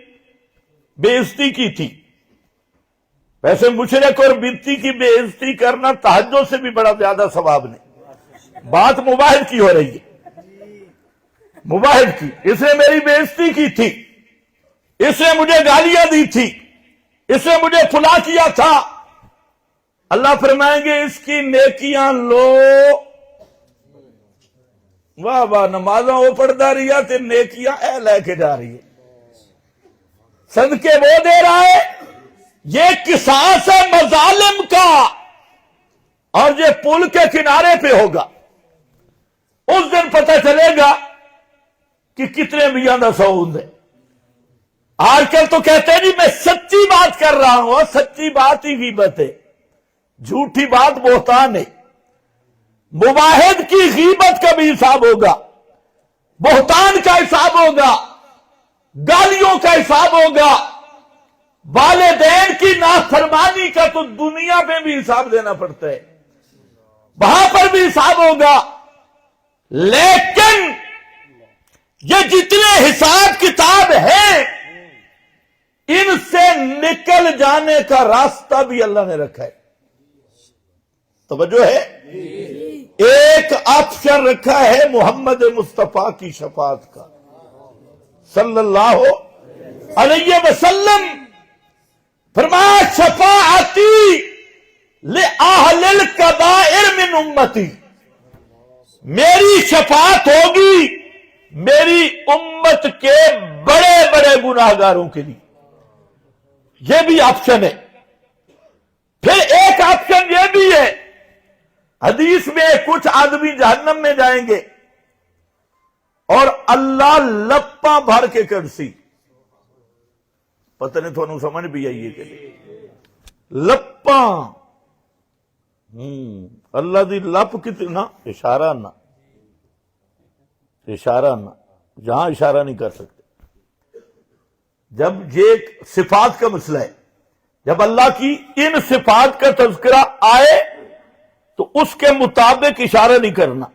بے عزتی کی تھی۔ ویسے مشرک اور بدعتی کی بے عزتی کرنا تہجد سے بھی بڑا زیادہ ثواب نہیں۔ بات مباحث کی ہو رہی ہے، مباحث کی، اس نے میری بے عزتی کی تھی، اس نے مجھے گالیاں دی تھی، اس نے مجھے فلاں کیا تھا، اللہ فرمائیں گے اس کی نیکیاں لو، واہ واہ نمازاں وہ پڑھتا رہی تے نیکیاں اے لے کے جا رہی ہے، صدقے وہ دے رہا ہے۔ یہ قصاص ہے مظالم کا، اور یہ پل کے کنارے پہ ہوگا، اس دن پتہ چلے گا کہ کتنے میاں دا سعود ہے۔ آج کل تو کہتے ہیں جی میں سچی بات کر رہا ہوں، اور سچی بات ہی غیبت ہے، جھوٹی بات بہتان ہے۔ مباحد کی غیبت کا بھی حساب ہوگا، بہتان کا حساب ہوگا، گالیوں کا حساب ہوگا، والدین کی نافرمانی کا تو دنیا میں بھی حساب دینا پڑتا ہے، وہاں پر بھی حساب ہوگا۔ لیکن یہ جتنے حساب کتاب ہیں ان سے نکل جانے کا راستہ بھی اللہ نے رکھا ہے۔ توجہ ہے؟ ایک آپشن رکھا ہے محمد مصطفیٰ کی شفاعت کا صلی اللہ علیہ وسلم. فرمایا شفاعتی لأہل الکبائر من امتی، میری شفاعت ہوگی میری امت کے بڑے بڑے گناہگاروں کے لیے. یہ بھی آپشن ہے. پھر ایک آپشن یہ بھی ہے، حدیث میں کچھ آدمی جہنم میں جائیں گے اور اللہ لپا بھر کے کرسی، پتہ نہیں تھوڑا سمجھ بھی آئیے کہ لپا اللہ دی لپ کتنا اشارہ نہ جہاں اشارہ نہیں کر سکتے. جب یہ ایک صفات کا مسئلہ ہے، جب اللہ کی ان صفات کا تذکرہ آئے تو اس کے مطابق اشارہ نہیں کرنا،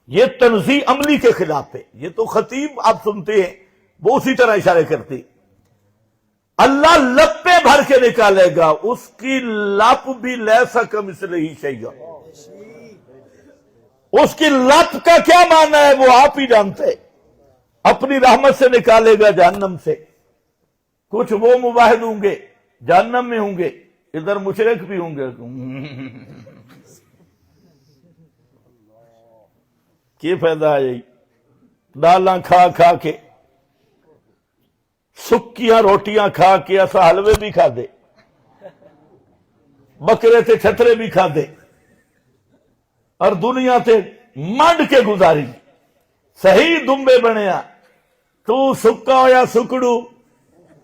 یہ تنزیہ عملی کے خلاف ہے. یہ تو خطیب آپ سنتے ہیں وہ اسی طرح اشارے کرتے. اللہ لپے بھر کے نکالے گا، اس کی لپ بھی لیسا کمثلہ شیء. اس کی لپ کا کیا معنی ہے وہ آپ ہی جانتے. اپنی رحمت سے نکالے گا جہنم سے. کچھ وہ مواحد ہوں گے جہنم میں ہوں گے، ادھر مشرک بھی ہوں گے. کی فائدہ ہے؟ یہی دالاں کھا کھا کے، سکیاں روٹیاں کھا کے، ایسا حلوے بھی کھا دے، بکرے تے چھترے بھی کھا دے، اور دنیا تے منڈ کے گزاری. صحیح دمبے بنیا تو سکا ہویا سکڑو،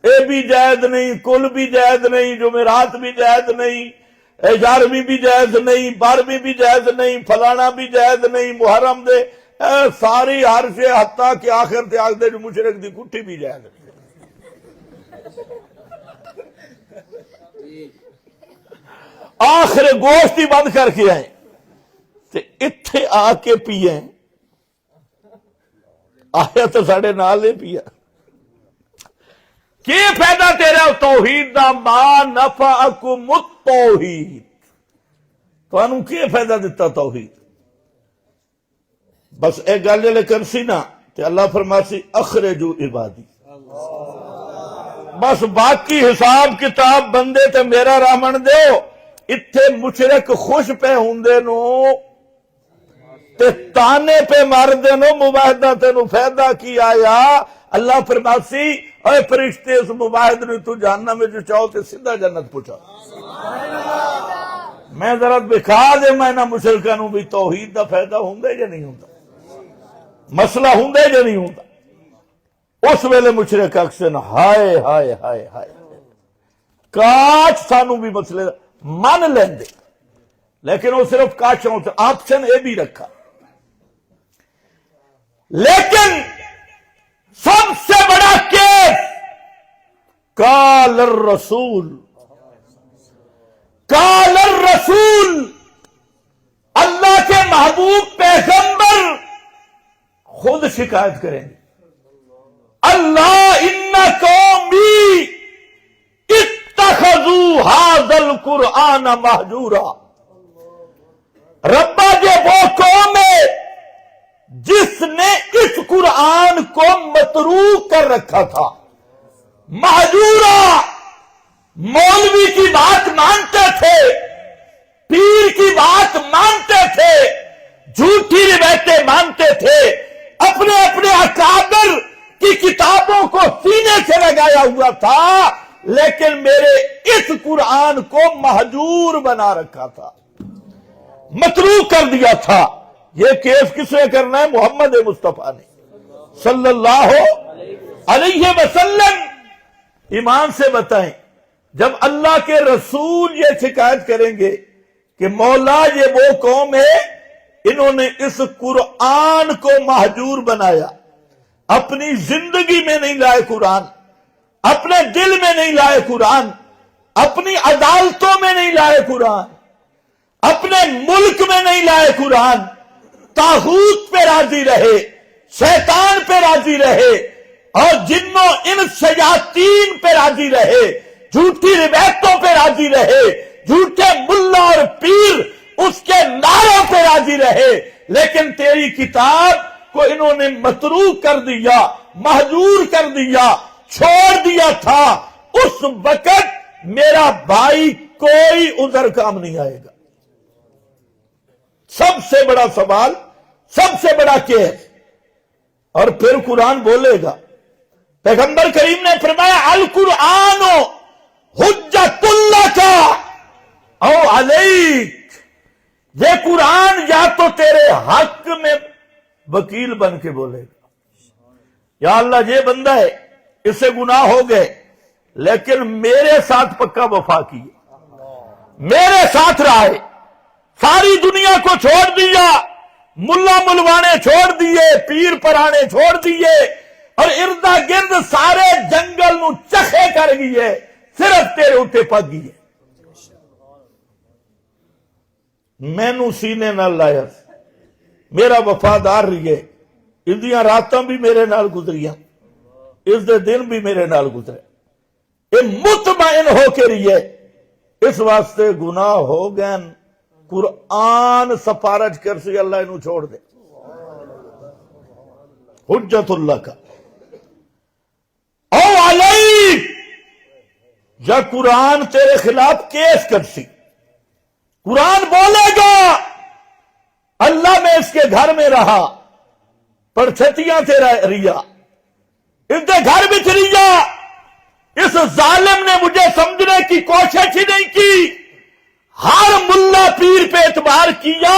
اے بھی جائز نہیں، کل بھی جائز نہیں، جمعرات بھی جائز نہیں، گیارہویں بھی جائز نہیں، 12ویں بھی جائز نہیں، فلانا بھی جائز نہیں، محرم دے ساری ہر سے حتیٰ کہ آخر تے آگ دے جو مشرک دی کٹھی بھی جائز نہیں. آخر گوشت ہی بند کر کے آئے تے اتھے آ کے پیئے. آیا تو ساڑھے نال نے پیا. کی فائدہ تیرا توحید دا؟ ما نفعکم التوحید. تو انہوں کی فائدہ دیتا توحید؟ بس ایک گل جلے کرسی نا کہ اللہ فرماسی اخرجو عبادی. بس باقی حساب کتاب بندے تے میرا رامن دیو. اتھے مشرک خوش پہ ہوندے نو تے تانے پہ مار دے نو مباہدہ تے نو فائدہ کی آیا. اللہ فرماسی اے فرشتے اس مباہد نے تو جہنم میں جو چاہو تے سیدھا جنت پہنچا. میں ذرا بکھا دے میں نہ مشرکاں نو بھی توحید دا فائدہ ہوندے یا نہیں ہوندا، مسئلہ ہوندے یا نہیں ہوندا. اس ویلے مشرک اکثر ہائے ہائے ہائے ہائے کاش سانو بھی مسئلے مان لیندے. لیکن وہ صرف کاش ہوتا. آپشن اے بھی رکھا. لیکن سب سے بڑا کیس قال الرسول، قال الرسول، اللہ کے محبوب پیغمبر خود شکایت کریں گے. اللہ ان قومی اتخذوا ھذا القرآن مہجورا. ربا یہ وہ قوم ہے جس نے اس قرآن کو متروک کر رکھا تھا. مہجورا، مولوی کی بات مانتے تھے، پیر کی بات مانتے تھے، جھوٹی روایتیں مانتے تھے، اپنے اپنے اکابر کی کتابوں کو سینے سے لگایا ہوا تھا، لیکن میرے اس قرآن کو مہجور بنا رکھا تھا، متروک کر دیا تھا. یہ کیس کس نے کرنا ہے؟ محمد مصطفیٰ نے صلی اللہ علیہ وسلم. ایمان سے بتائیں، جب اللہ کے رسول یہ شکایت کریں گے کہ مولا یہ وہ قوم ہے انہوں نے اس قرآن کو مہجور بنایا، اپنی زندگی میں نہیں لائے قرآن، اپنے دل میں نہیں لائے قرآن، اپنی عدالتوں میں نہیں لائے قرآن، اپنے ملک میں نہیں لائے قرآن، طاغوت پہ راضی رہے، شیطان پہ راضی رہے، اور جنوں ان شیاطین پہ راضی رہے، جھوٹی روایتوں پہ راضی رہے، جھوٹے ملا اور پیر راضی رہے، لیکن تیری کتاب کو انہوں نے متروک کر دیا، مہجور کر دیا، چھوڑ دیا تھا، اس وقت میرا بھائی کوئی عذر کام نہیں آئے گا۔ سب سے بڑا سوال، سب سے بڑا کیس۔ اور پھر قرآن بولے گا، پیغمبر کریم نے فرمایا القرآن حجت لک او علیک، یہ قرآن یا تو تیرے حق میں وکیل بن کے بولے گا، یا اللہ یہ بندہ ہے، اس سے گناہ ہو گئے لیکن میرے ساتھ پکا وفا کی، میرے ساتھ رہا ہے، ساری دنیا کو چھوڑ دیا، ملا ملوانے چھوڑ دیے، پیر پرانے چھوڑ دیے، اور اردا گرد سارے جنگل نو چکھے کر گئے، صرف تیرے اتنے پگ گئے۔ میں نو سینے نال لایا، میرا وفادار رہیے، اندیاں راتاں بھی میرے نال گزریاں، اس دے دن بھی میرے نال گزرے، یہ مطمئن ہو کے رہیے، اس واسطے گناہ ہو گئے، قرآن سفارج کر سی اللہ انہوں چھوڑ دے، حجت اللہ کا او علیک، یا قرآن تیرے خلاف کیس کر سی، قرآن بولے گا اللہ میں اس کے گھر میں رہا، پرچھتیاں سے ریا، اس کے گھر بھی ریا، اس ظالم نے مجھے سمجھنے کی کوشش ہی نہیں کی، ہر ملا پیر پہ اعتبار کیا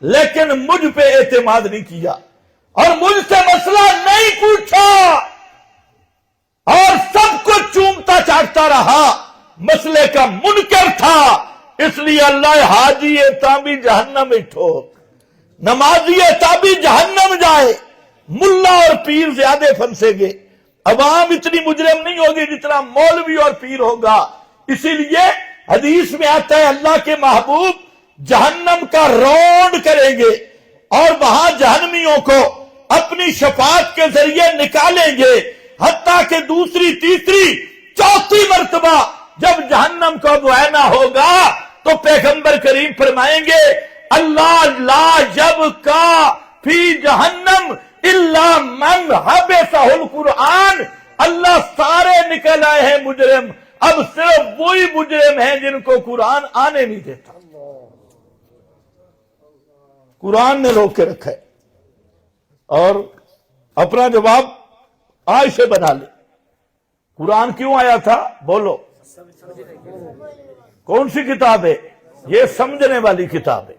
لیکن مجھ پہ اعتماد نہیں کیا، اور مجھ سے مسئلہ نہیں پوچھا، اور سب کو چومتا چاٹتا رہا، مسئلے کا منکر تھا، اس لیے اللہ حاجی تابی جہنم اٹھو، نمازی تابی جہنم جائے، ملا اور پیر زیادہ پھنسے گے، عوام اتنی مجرم نہیں ہوگی جتنا مولوی اور پیر ہوگا۔ اسی لیے حدیث میں آتا ہے اللہ کے محبوب جہنم کا رونڈ کریں گے اور وہاں جہنمیوں کو اپنی شفاعت کے ذریعے نکالیں گے، حتیٰ کہ دوسری تیسری چوتھی مرتبہ جب جہنم کا معائنہ ہوگا تو پیغمبر کریم فرمائیں گے اللہ لا یبقی فی جہنم الا من حبسہ القرآن، اللہ سارے نکل آئے ہیں مجرم، اب صرف وہی مجرم ہیں جن کو قرآن آنے نہیں دیتا، قرآن نے روک کے رکھا ہے۔ اور اپنا جواب آج سے بنا لے، قرآن کیوں آیا تھا بولو، کون سی کتاب ہے یہ؟ سمجھنے والی کتاب ہے،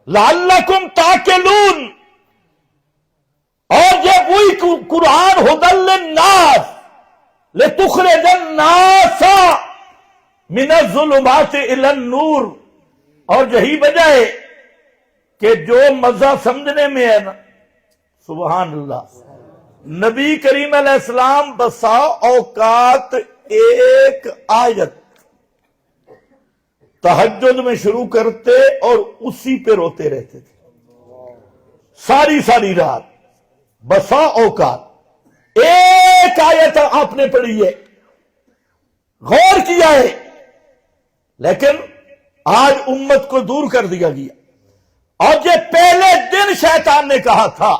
لعلکم تاکلون، اور یہ وہی قرآن ھدی للناس لتخرج الناس من الظلمات الی النور، اور یہی وجہ ہے کہ جو مزہ سمجھنے میں ہے نا، سبحان اللہ، نبی کریم علیہ السلام بسا اوقات ایک آیت تہجد میں شروع کرتے اور اسی پہ روتے رہتے تھے ساری ساری رات، بسا اوقات ایک آیت آپ نے پڑھی ہے، غور کیا ہے، لیکن آج امت کو دور کر دیا گیا۔ اور یہ پہلے دن شیطان نے کہا تھا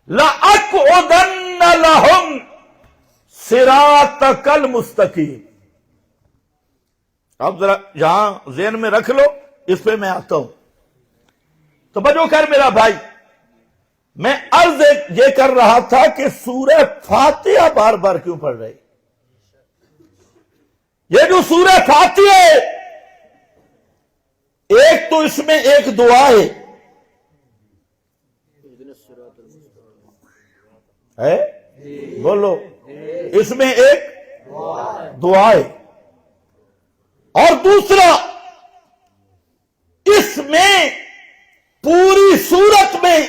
لَأَقْعُدَنَّ لَهُمْ صِرَاطَكَ الْمُسْتَقِيمَ۔ اب ذرا یہاں ذہن میں رکھ لو، اس پہ میں آتا ہوں، توجہ کر میرا بھائی۔ میں عرض یہ کر رہا تھا کہ سورہ فاتحہ بار بار کیوں پڑھ رہے؟ یہ جو سورہ فاتحہ ہے، ایک تو اس میں ایک دعا ہے بولو، اس میں ایک دعا ہے، اور دوسرا اس میں پوری سورت میں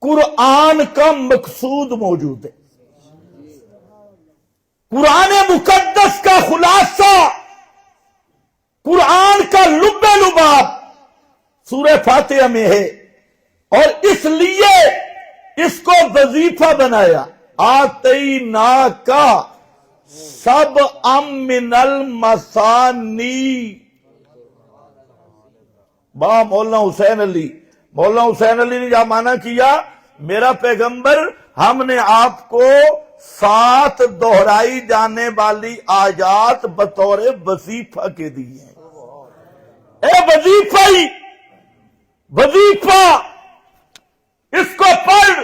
قرآن کا مقصود موجود ہے، قرآن مقدس کا خلاصہ، قرآن کا لب لباب سورہ فاتحہ میں ہے، اور اس لیے اس کو وظیفہ بنایا آتیناک سبعا من المثانی مولانا حسین علی نے جہاں مانا کیا میرا پیغمبر ہم نے آپ کو 7 دہرائی جانے والی آیات بطور وظیفہ کے دی ہیں۔ اے وظیفہ اس کو پڑھ۔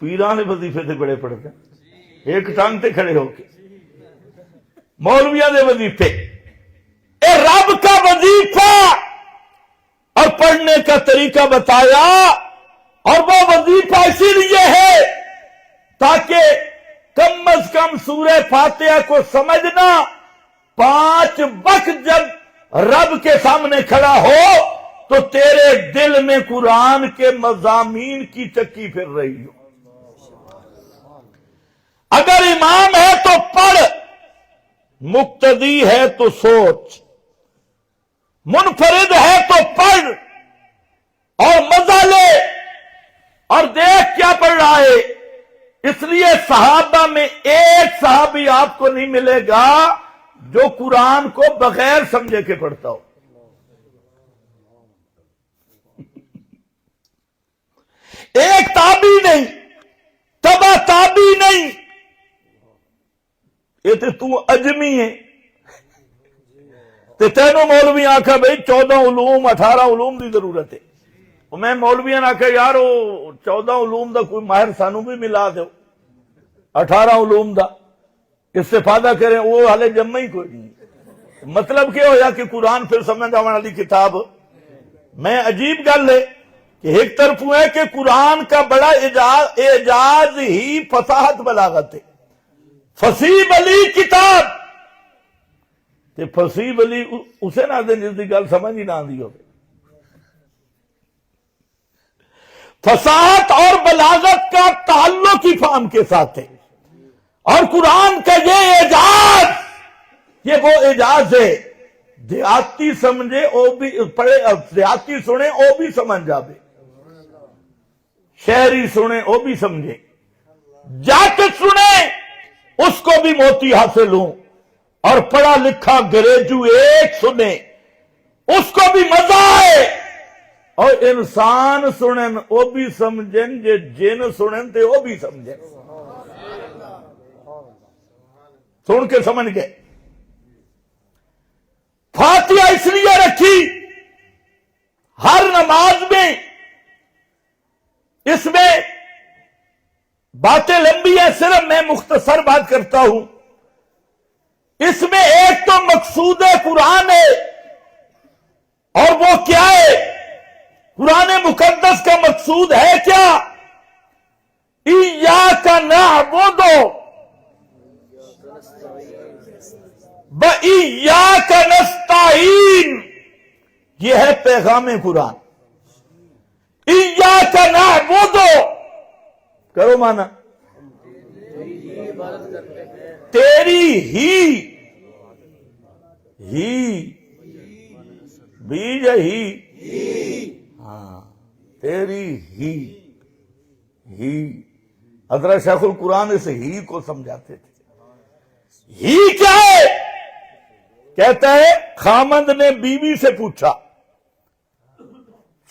پیران وظیفے سے بڑے پڑھتے ہیں، ایک ٹانگ تے کھڑے ہو کے، مولویاں دے وظیفے، اے رب کا وظیفہ، اور پڑھنے کا طریقہ بتایا، اور وہ وظیفہ اسی لیے ہے تاکہ کم از کم سورہ فاتحہ کو سمجھنا، 5 وقت جب رب کے سامنے کھڑا ہو تو تیرے دل میں قرآن کے مضامین کی چکی پھر رہی ہو۔ اگر امام ہے تو پڑھ، مقتدی ہے تو سوچ، منفرد ہے تو پڑھ اور مزہ لے اور دیکھ کیا پڑھ رہا ہے۔ اس لیے صحابہ میں ایک صحابی آپ کو نہیں ملے گا جو قرآن کو بغیر سمجھے کے پڑھتا ہو۔ ایک تابعی نہیں، تبع تابعی نہیں، یہ تو اجمی ہے تے تینوں مولوی آکھا بھئی 14 علوم 18 علوم دی ضرورت ہے۔ میں مولویاں نے آکھا یار وہ 14 علوم دا کوئی ماہر سانو بھی ملا دو، 18 علوم دا استفادہ کریں، وہ حالے جمع ہی کوئی نہیں۔ مطلب کیا ہویا کہ قرآن پھر سمجھ آنے والی کتاب میں عجیب گل ہے کہ ایک طرف ہے کہ قرآن کا بڑا اعجاز ہی فصاحت بلاغت ہے، فصیح بلی کتاب تے فصیح بلی اسے نہ دیں جس دی گل سمجھ ہی نہ آندی ہو۔ فصاحت اور بلاغت کا تعلق ہی فہم کے ساتھ ہے، اور قرآن کا یہ اعجاز، یہ وہ اعجاز ہے دیہاتی سمجھے او بھی پڑھے، دیہاتی سنے او بھی سمجھ جاوے، شہری سنے او بھی سمجھے، جاکت سنے اس کو بھی موتی حاصل ہوں، اور پڑھا لکھا گریجویٹ سنے اس کو بھی مزہ آئے، اور انسان سنن او بھی سمجھن، جے جن سنن تے او بھی سمجھن، سن کے سمجھ گئے۔ فاتحہ اس لیے رکھی ہر نماز میں، اس میں باتیں لمبی ہیں، صرف میں مختصر بات کرتا ہوں۔ اس میں ایک تو مقصود قرآن ہے، اور وہ کیا ہے؟ قرآن مقدس کا مقصود ہے کیا؟ ایاک نعبد وایاک نستعین، یہ ہے پیغام قرآن۔ ایاک نعبد، کرو مانا تیری ہی بیج ہی، ہاں تیری ہی حضرت شیخ القرآن اس ہی کو سمجھاتے تھے۔ ہی کیا ہے؟ کہتا ہے خامند نے بیوی سے پوچھا،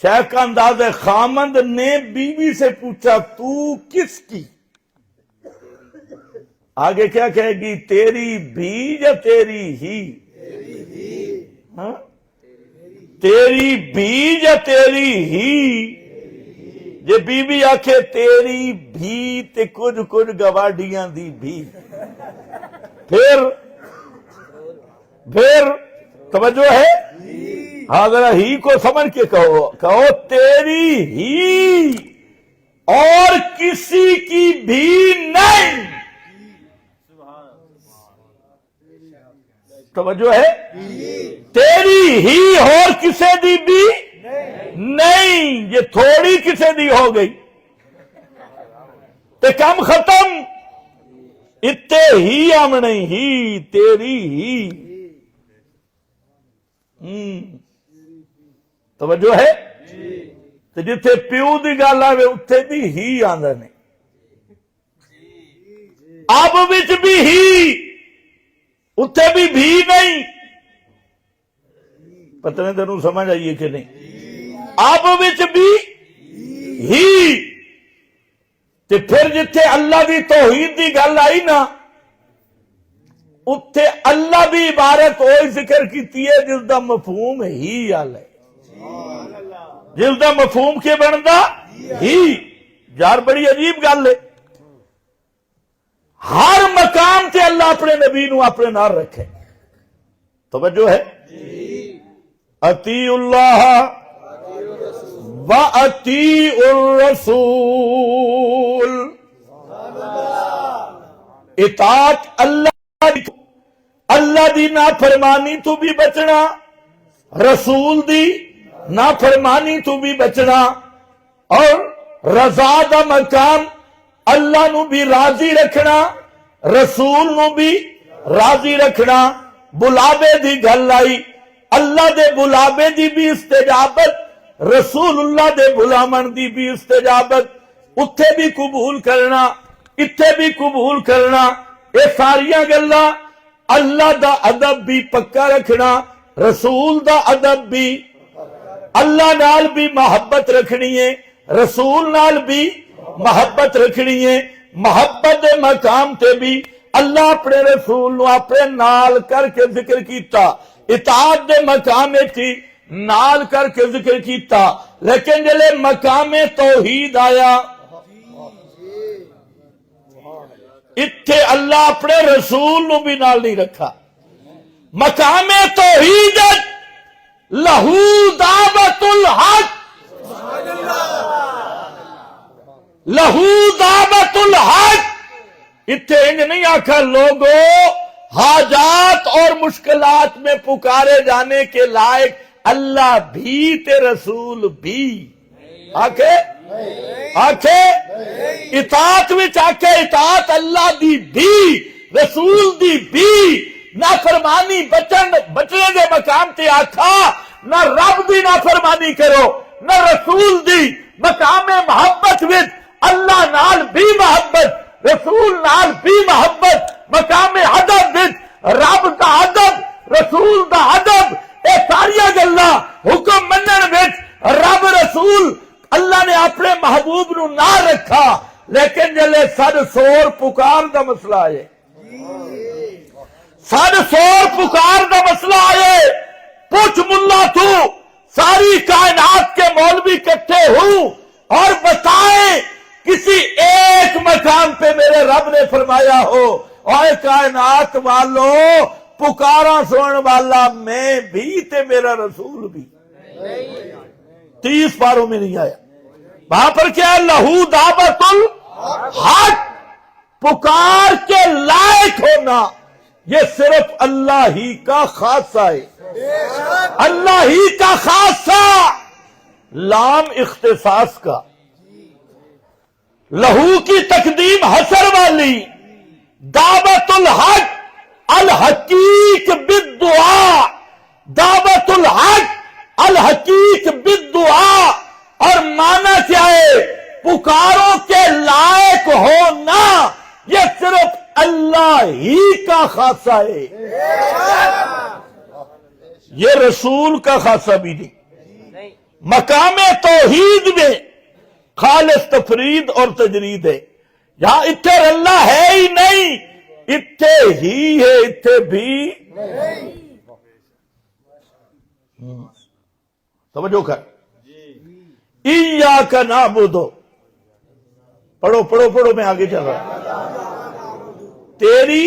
شیخ کا انداز ہے، خامند نے بیوی سے پوچھا تو کس کی؟ آگے کیا کہے گی؟ تیری بھی یا تیری ہی؟ ہاں؟ تیری بھی یا تیری ہی؟ جے بی بی آکھے تیری بھی تے کچھ گواڈیاں دی بھی، پھر توجہ ہے؟ ذرا ہی کو سمجھ کے کہو تیری ہی اور کسی کی بھی نہیں۔ توجہ ہے؟ تیری ہی اور کسے دی بھی نہیں، یہ تھوڑی کسے دی ہو گئی تے کم ختم، اتے ہی آمنے ہی تیری ہی۔ توجہ ہے؟ تو جتھے پیو دی گل آوے اتھے بھی ہی آندے نے، اب وچ بھی ہی، اتھے بھی نہیں۔ پتہ نہیں تینوں سمجھ آئیے کہ نہیں؟ اب وچ بھی ہی تے پھر جتھے اللہ دی توحید دی گل آئی نا اتھے اللہ بھی عبارت وہی ذکر کیتی ہے جس دا مفہوم ہی آل ہے، جس دا مفہوم کے بندا ہی۔ یار بڑی عجیب گل ہے، ہر مقام تے اللہ اپنے نبی نو اپنے نال رکھے۔ توجہ ہے؟ اطیعوا اللہ و اطیعوا الرسول، اطاعت اللہ دی نافرمانی تو بھی بچنا، رسول دی نافرمانی تو بھی بچنا، اور رضا دا مقام اللہ نو بھی راضی رکھنا، رسول نو بھی راضی رکھنا۔ بلاوے دی گل آئی، اللہ دے بلاوے دی بھی استجابت، رسول اللہ دے بلاون دی بھی استجابت، اتھے بھی قبول کرنا اتھے بھی قبول کرنا۔ یہ ساریاں گلاں اللہ دا ادب بھی پکا رکھنا، رسول دا ادب بھی، اللہ نال بھی محبت رکھنی ہے، رسول نال بھی محبت رکھنی ہے۔ محبت دے مقام تے بھی اللہ اپنے رسول نو اپنے نال کر کے ذکر کیتا، اطاعت دے مقام تھی نال کر کے ذکر کیتا، لیکن جلے مقام توحید آیا اتھے اللہ اپنے رسول نو بھی نال نہیں رکھا۔ مقام توحید لہو دعوت الحق، لہو دعوت الحق، اتھے انج نہیں آکھا لوگو حاجات اور مشکلات میں پکارے جانے کے لائق اللہ بھی تے رسول بھی، آکھے اطاعت وچ آکھے اطاعت اللہ دی بھی رسول دی بھی، نافرمانی بچنے دے مقام تے آکھا نہ رب دی نافرمانی کرو نہ رسول دی۔ مقام محبت وچ اللہ نال بھی محبت، رسول نال بھی محبت، مقام ادب وچ رب دا ادب رسول دا ادب، اے ساریاں گلاں حکم منن وچ رب رسول اللہ نے اپنے محبوب نو نہ رکھا، لیکن جلے سد سور پکار دا مسئلہ آئے، سد سور پکار دا مسئلہ آئے، پوچھ ملا تو ساری کائنات کے مولوی اکٹھے ہوں اور بتائیں کسی ایک مقام پہ میرے رب نے فرمایا ہو اور کائنات والو پکارا سنن والا میں بھی تے میرا رسول بھی، 30 پاروں میں نہیں آیا۔ وہاں پر کیا ہے؟ لہو دعوت الحق، پکار کے لائق ہونا یہ صرف اللہ ہی کا خاصہ ہے، اللہ ہی کا خاصہ، لام اختصاص کا، لہو کی تقدیم حسر والی، دعوت الحق الحقیق بالدعاء، دعوت الحق الحقیق بالدعاء، اور معنی کیا ہے؟ پکاروں کے لائق ہونا یہ صرف اللہ ہی کا خاصہ ہے، یہ رسول کا خاصہ بھی نہیں۔ مقام توحید میں خالص تفرید اور تجرید ہے، یہاں اتھے اللہ ہے ہی نہیں، اتھے ہی ہے، اتھے بھی توجہ کر۔ ایاک نعبد، پڑھو پڑھو پڑھو، میں آگے چل رہا ہوں، تیری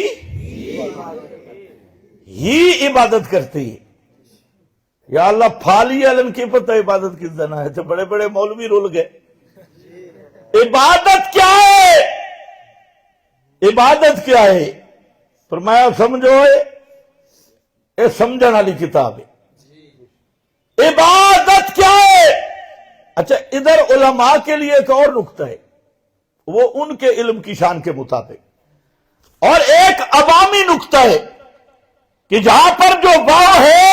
ہی عبادت کرتی ہے۔ یا اللہ پھالی علم کی پتہ عبادت کس دن ہے، تو بڑے بڑے مولوی رول گئے۔ عبادت کیا ہے؟ عبادت کیا ہے؟ فرمایا سمجھو یہ سمجھنے والی کتاب ہے۔ عبادت کیا ہے؟ اچھا ادھر علماء کے لیے ایک اور نقطہ ہے، وہ ان کے علم کی شان کے مطابق، اور ایک عوامی نقطہ ہے کہ جہاں پر جو واو ہے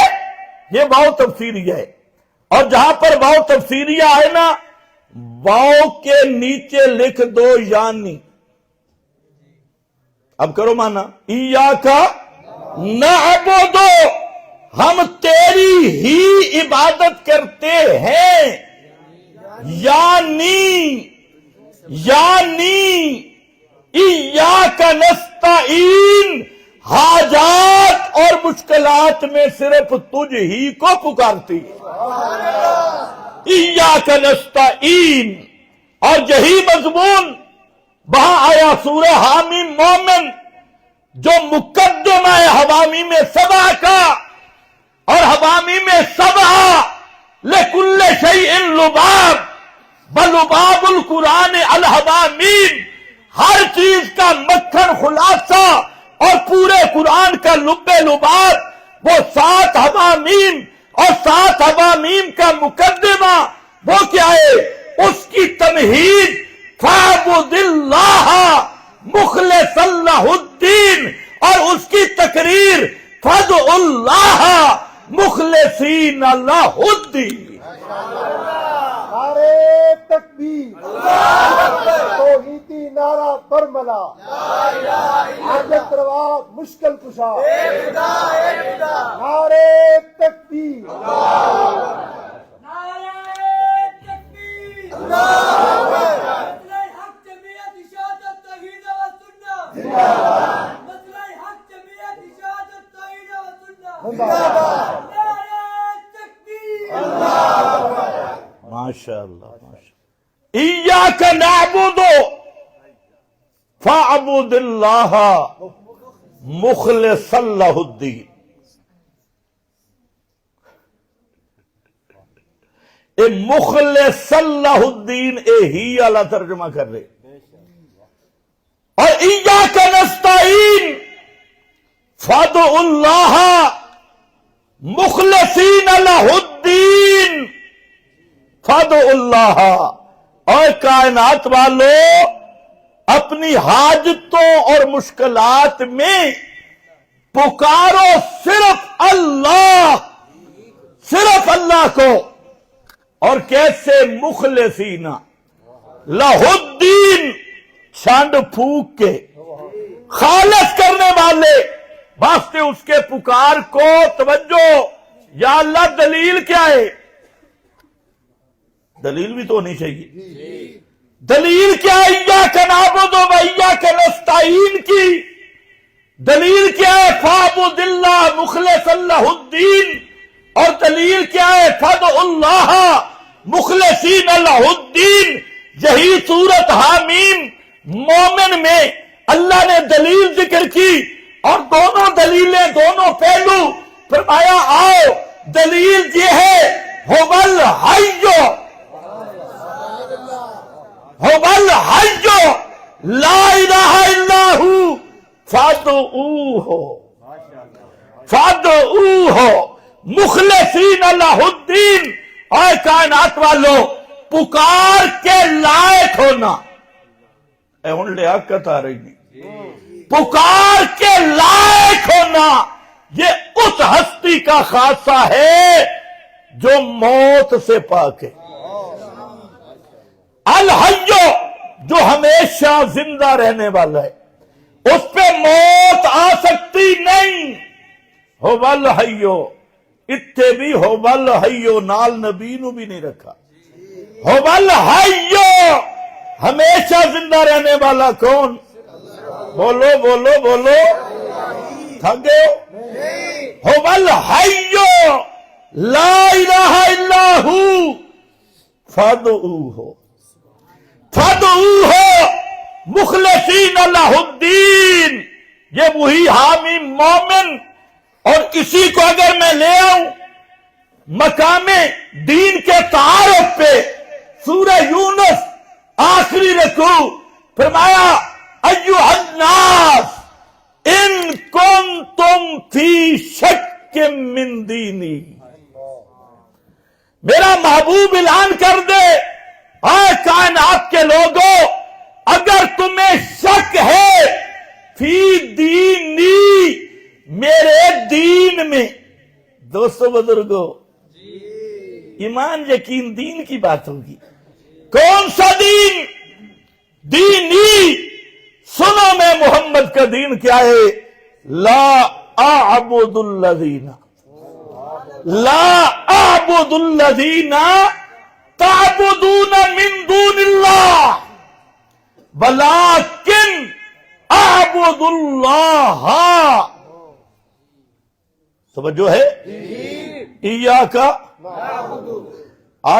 یہ واو تفسیریہ ہے، اور جہاں پر واو تفسیریہ ہے نا، واو کے نیچے لکھ دو یعنی، اب کرو مانا، ایاک نعبد، ہم تیری ہی عبادت کرتے ہیں، یعنی ایاک نستعین، حاجات اور مشکلات میں صرف تجھ ہی کو پکارتی ہے، ایاک نستعین۔ اور یہی مضمون وہاں آیا سورہ حامیم مومن، جو مقدمہ ہے حوامیم سبع کا، اور حوامیم سبع لکل شیء لباب بلباب القرآن الحوامیم، ہر چیز کا مکھن خلاصہ اور پورے قرآن کا لب لباب وہ 7 حوامیم، اور 7 حوامیم کا مقدمہ وہ کیا ہے؟ اس کی تمہید فاعبد اللہ مخلصا لہ الدین، اور اس کی تقریر فادع اللہ مخلصین لہ الدین۔ نعرے تکبیر، توحیدی نعرہ برملا، حاجت روا مشکل کشا، نعرے تکبیر، ماشاء اللہ ایاک نعبد فاعبد اللہ مخلصا لہ الدین۔ اے مخلصا لہ الدین، اے ہی اللہ ترجمہ کر رہے، اور ایاک نستعین فادع اللہ مخلصین لہ الدین، فادع اللہ۔ اور کائنات والو، اپنی حاجتوں اور مشکلات میں پکارو صرف اللہ، صرف اللہ کو، اور کیسے؟ مخلصین لہ الدین، چھانڈ پھونک کے، خالص کرنے والے واسطے اس کے پکار کو۔ توجہ، یا اللہ دلیل کیا ہے؟ دلیل بھی تو ہونی چاہیے۔ دلیل کیا ہے؟ ایاک نعبد و ایاک نستعین کی دلیل کیا ہے؟ فاعبد اللہ مخلصا لہ الدین، اور دلیل کیا ہے؟ فادع اللہ مخلصین لہ الدین۔ یہی سورت حامیم مومن میں اللہ نے دلیل ذکر کی، اور دونوں دلیلیں، دونوں پہلو فرمایا آؤ دلیل یہ ہے هو الحی لا الہ الا ہو فادعوہ مخلصین لہ الدین۔ اور کائنات والو، پکار کے لائق ہونا، اے ہن لیاقت آ رہی نہیں، پکار کے لائق ہونا یہ اس ہستی کا خاصہ ہے جو موت سے پاک ہے۔ الحیو، جو ہمیشہ زندہ رہنے والا ہے، اس پہ موت آ سکتی نہیں۔ ہو الحیو، اتنے بھی ہو الحیو، نال نبی نو بھی نہیں رکھا۔ ہو الحیو، ہمیشہ زندہ رہنے والا کون؟ بولو بولو بولو، تھک گئے ہو؟ هو الحی لا الہ الا ہو فادعوہ مخلصین لہ الدین۔ یہ وہی حامی مومن، اور اسی کو اگر میں لے آؤں مقام دین کے تعارف پہ، سورہ یونس آخری رکوع فرمایا ایھا الناس ان کنتم فی شک من دینی۔ میرا محبوب اعلان کر دے، اے کائنات کے لوگوں، اگر تمہیں شک ہے فی دینی، میرے دین میں۔ دوستو بزرگو، ایمان یقین دین کی بات ہوگی۔ کون سا دین؟ دینی۔ سنو میں محمد کا دین کیا ہے؟ لا اعبد الذین لا اعبد الذین تعبدون من دون اللہ ولکن اعبد اللہ. توجہ ہے؟ ایاک آ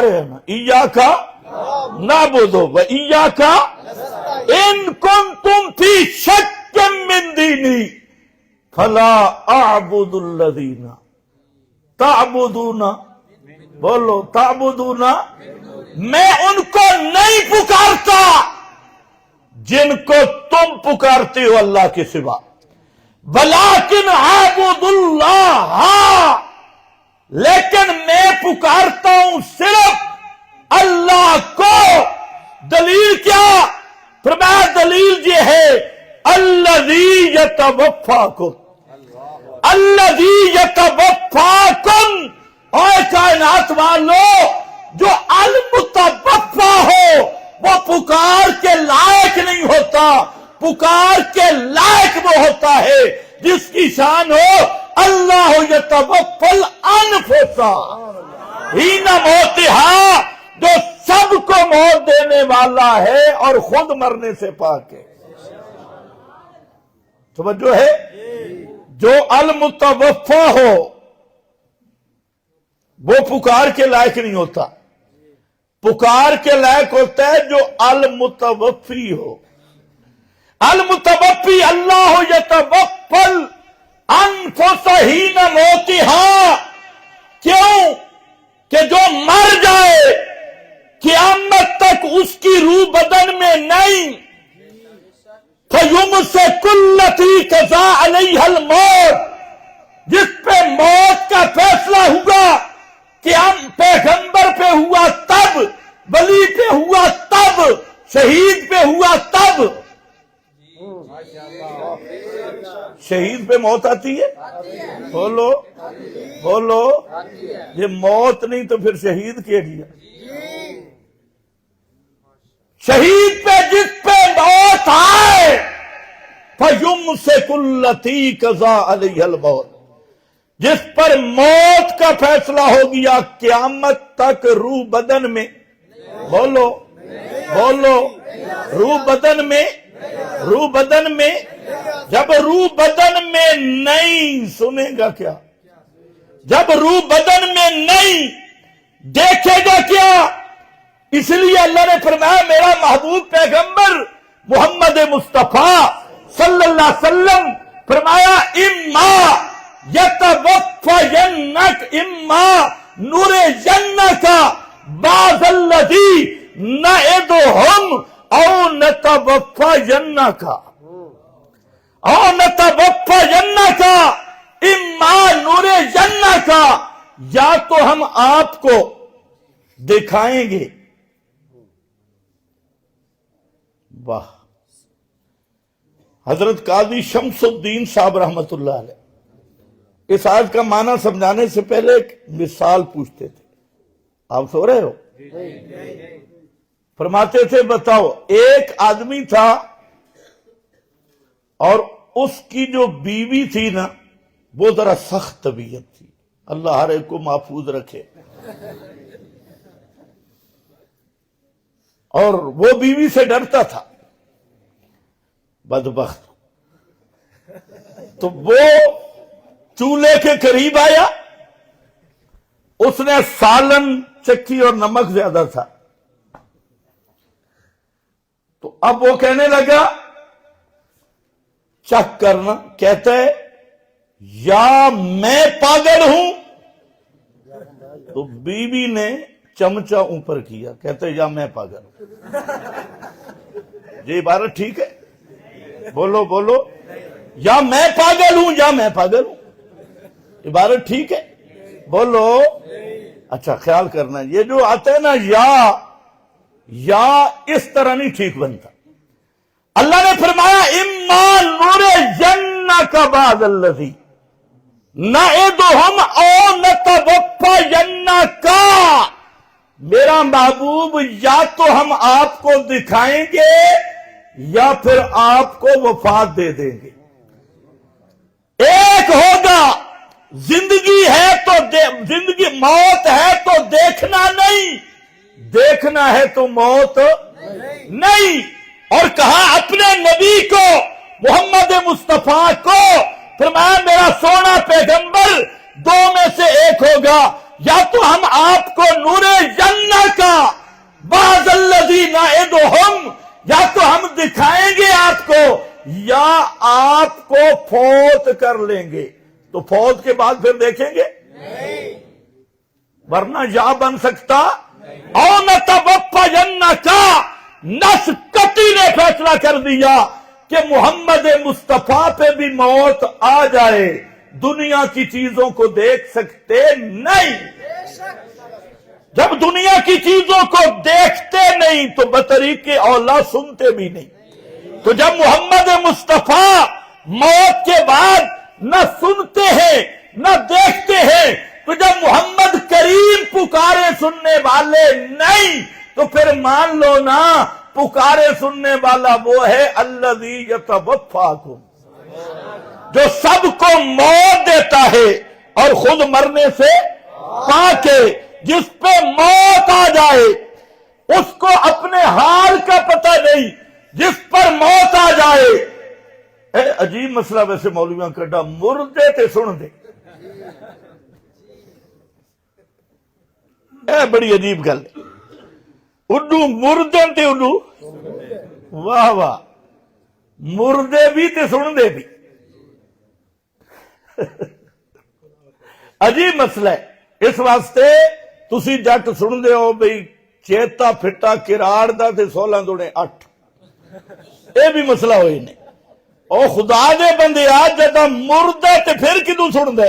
رہے ہیں نا، ایاک نعبد و ایاک ان کنتم فی شک من دینی فلا اعبد الذین تعبدون، بولو تعبدون، میں ان کو نہیں پکارتا جن کو تم پکارتے ہو اللہ کے سوا، ولیکن اعبد اللہ، لیکن میں پکارتا ہوں صرف اللہ کو. دلیل کیا؟ فرمایا دلیل یہ ہے الذی یتوفاکم، الذی یتوفاکم، اے کائنات والو جو المتوفا ہو وہ پکار کے لائق نہیں ہوتا، پکار کے لائق وہ ہوتا ہے جس کی شان ہو اللہ یتوفی الانفس حین موتہا، جو سب کو موت دینے والا ہے اور خود مرنے سے پاک ہے. توجہ ہے؟ جو المتوفا ہو وہ پکار کے لائق نہیں ہوتا، پکار کے لائق ہوتا ہے جو المتوفی ہو. المتوفی اللہ یتوفی الانفس حین موتہا، کیوں کہ جو مر جائے قیامت تک اس کی روح بدن میں نہیں. فَيُمْسِكُ الَّتِي قَضَىٰ عَلَيْهَا الْمَوْتَ، جس پہ موت کا فیصلہ ہوا، پیغمبر پہ ہوا تب، ولی پہ ہوا تب، شہید پہ ہوا تب. شہید پہ موت آتی ہے؟ بولو بولو، یہ موت نہیں تو پھر شہید کیا گیا؟ شہید پہ جس پہ موت آئے فَيُمْسِكُ الَّتِي قَضَىٰ عَلَيْهَا الْمَوْتَ، جس پر موت کا فیصلہ ہو گیا قیامت تک روح بدن میں. بولو بولو، روح بدن میں، روح بدن میں. جب روح بدن میں نہیں، سنے گا کیا؟ جب روح بدن میں نہیں دیکھے گا کیا؟ اس لیے اللہ نے فرمایا میرا محبوب پیغمبر محمد مصطفیٰ صلی اللہ علیہ وسلم فرمایا اما یتوفینک، اما نرینک بعض الذی نعدہم او نتوفینک، او نتوفینک اما نرینک، یا تو ہم آپ کو دکھائیں گے. واہ! حضرت قاضی شمس الدین صاحب رحمت اللہ علیہ اس آیت کا معنی سمجھانے سے پہلے ایک مثال پوچھتے تھے. آپ سو رہے ہو؟ فرماتے تھے بتاؤ، ایک آدمی تھا اور اس کی جو بیوی تھی نا وہ ذرا سخت طبیعت تھی، اللہ ہر ایک کو محفوظ رکھے. اور وہ بیوی سے ڈرتا تھا، بدبخت. تو وہ چولہے کے قریب آیا، اس نے سالن چکھی اور نمک زیادہ تھا، تو اب وہ کہنے لگا چکھ کرنا. کہتا ہے یا میں پاگل ہوں؟ تو بیوی نے چمچہ اوپر کیا، کہتے یا میں پاگل ہوں. یہ عبارت ٹھیک ہے؟ بولو بولو، یا میں پاگل ہوں، یا میں پاگل ہوں. عبارت ٹھیک ہے؟ بولو. اچھا خیال کرنا، یہ جو آتا ہے نا یا اس طرح نہیں ٹھیک بنتا. اللہ نے فرمایا اما نرینک بعض الذی نعدہم او نتوفینک، میرا محبوب یا تو ہم آپ کو دکھائیں گے یا پھر آپ کو وفات دے دیں گے. ایک ہوگا زندگی زندگی ہے تو زندگی موت ہے تو دیکھنا نہیں، دیکھنا ہے تو موت نہیں۔ اور کہا اپنے نبی کو محمد مصطفیٰ کو، فرمایا میرا سونا پیغمبر دو میں سے ایک ہوگا، یا تو ہم آپ کو نور جنہ کا بعض الذی نعدہم، یا تو ہم دکھائیں گے آپ کو، یا آپ کو فوت کر لیں گے۔ تو فوت کے بعد پھر دیکھیں گے ورنہ یا بن سکتا او نتوفینک کا۔ نس کتی نے فیصلہ کر دیا کہ محمد مصطفیٰ پہ بھی موت آ جائے، دنیا کی چیزوں کو دیکھ سکتے نہیں۔ جب دنیا کی چیزوں کو دیکھتے نہیں تو بطریق اولا سنتے بھی نہیں۔ تو جب محمد مصطفیٰ موت کے بعد نہ سنتے ہیں نہ دیکھتے ہیں، تو جب محمد کریم پکارے سننے والے نہیں، تو پھر مان لو نا پکارے سننے والا وہ ہے الذی یتوفاکم، جو سب کو موت دیتا ہے اور خود مرنے سے پاک ہے۔ جس پہ موت آ جائے اس کو اپنے حال کا پتہ نہیں، جس پر موت آ جائے۔ عجیب مسئلہ ویسے مولویاں کڈا، مردے تے سن دے، بڑی عجیب گل ہے۔ اڈو مردے تے اڈو، واہ واہ، مردے بھی تے سن دے بھی، عجیب مسئلہ ہے۔ اس واسطے تسی جٹ سن دے ہو بھئی چیتا پھٹا کراڑ دا تے 16 دونے 8، اے بھی مسئلہ ہوئی نہیں۔ او خدا دے بندے آج جدہ مردے تے پھر کدوں سن دے؟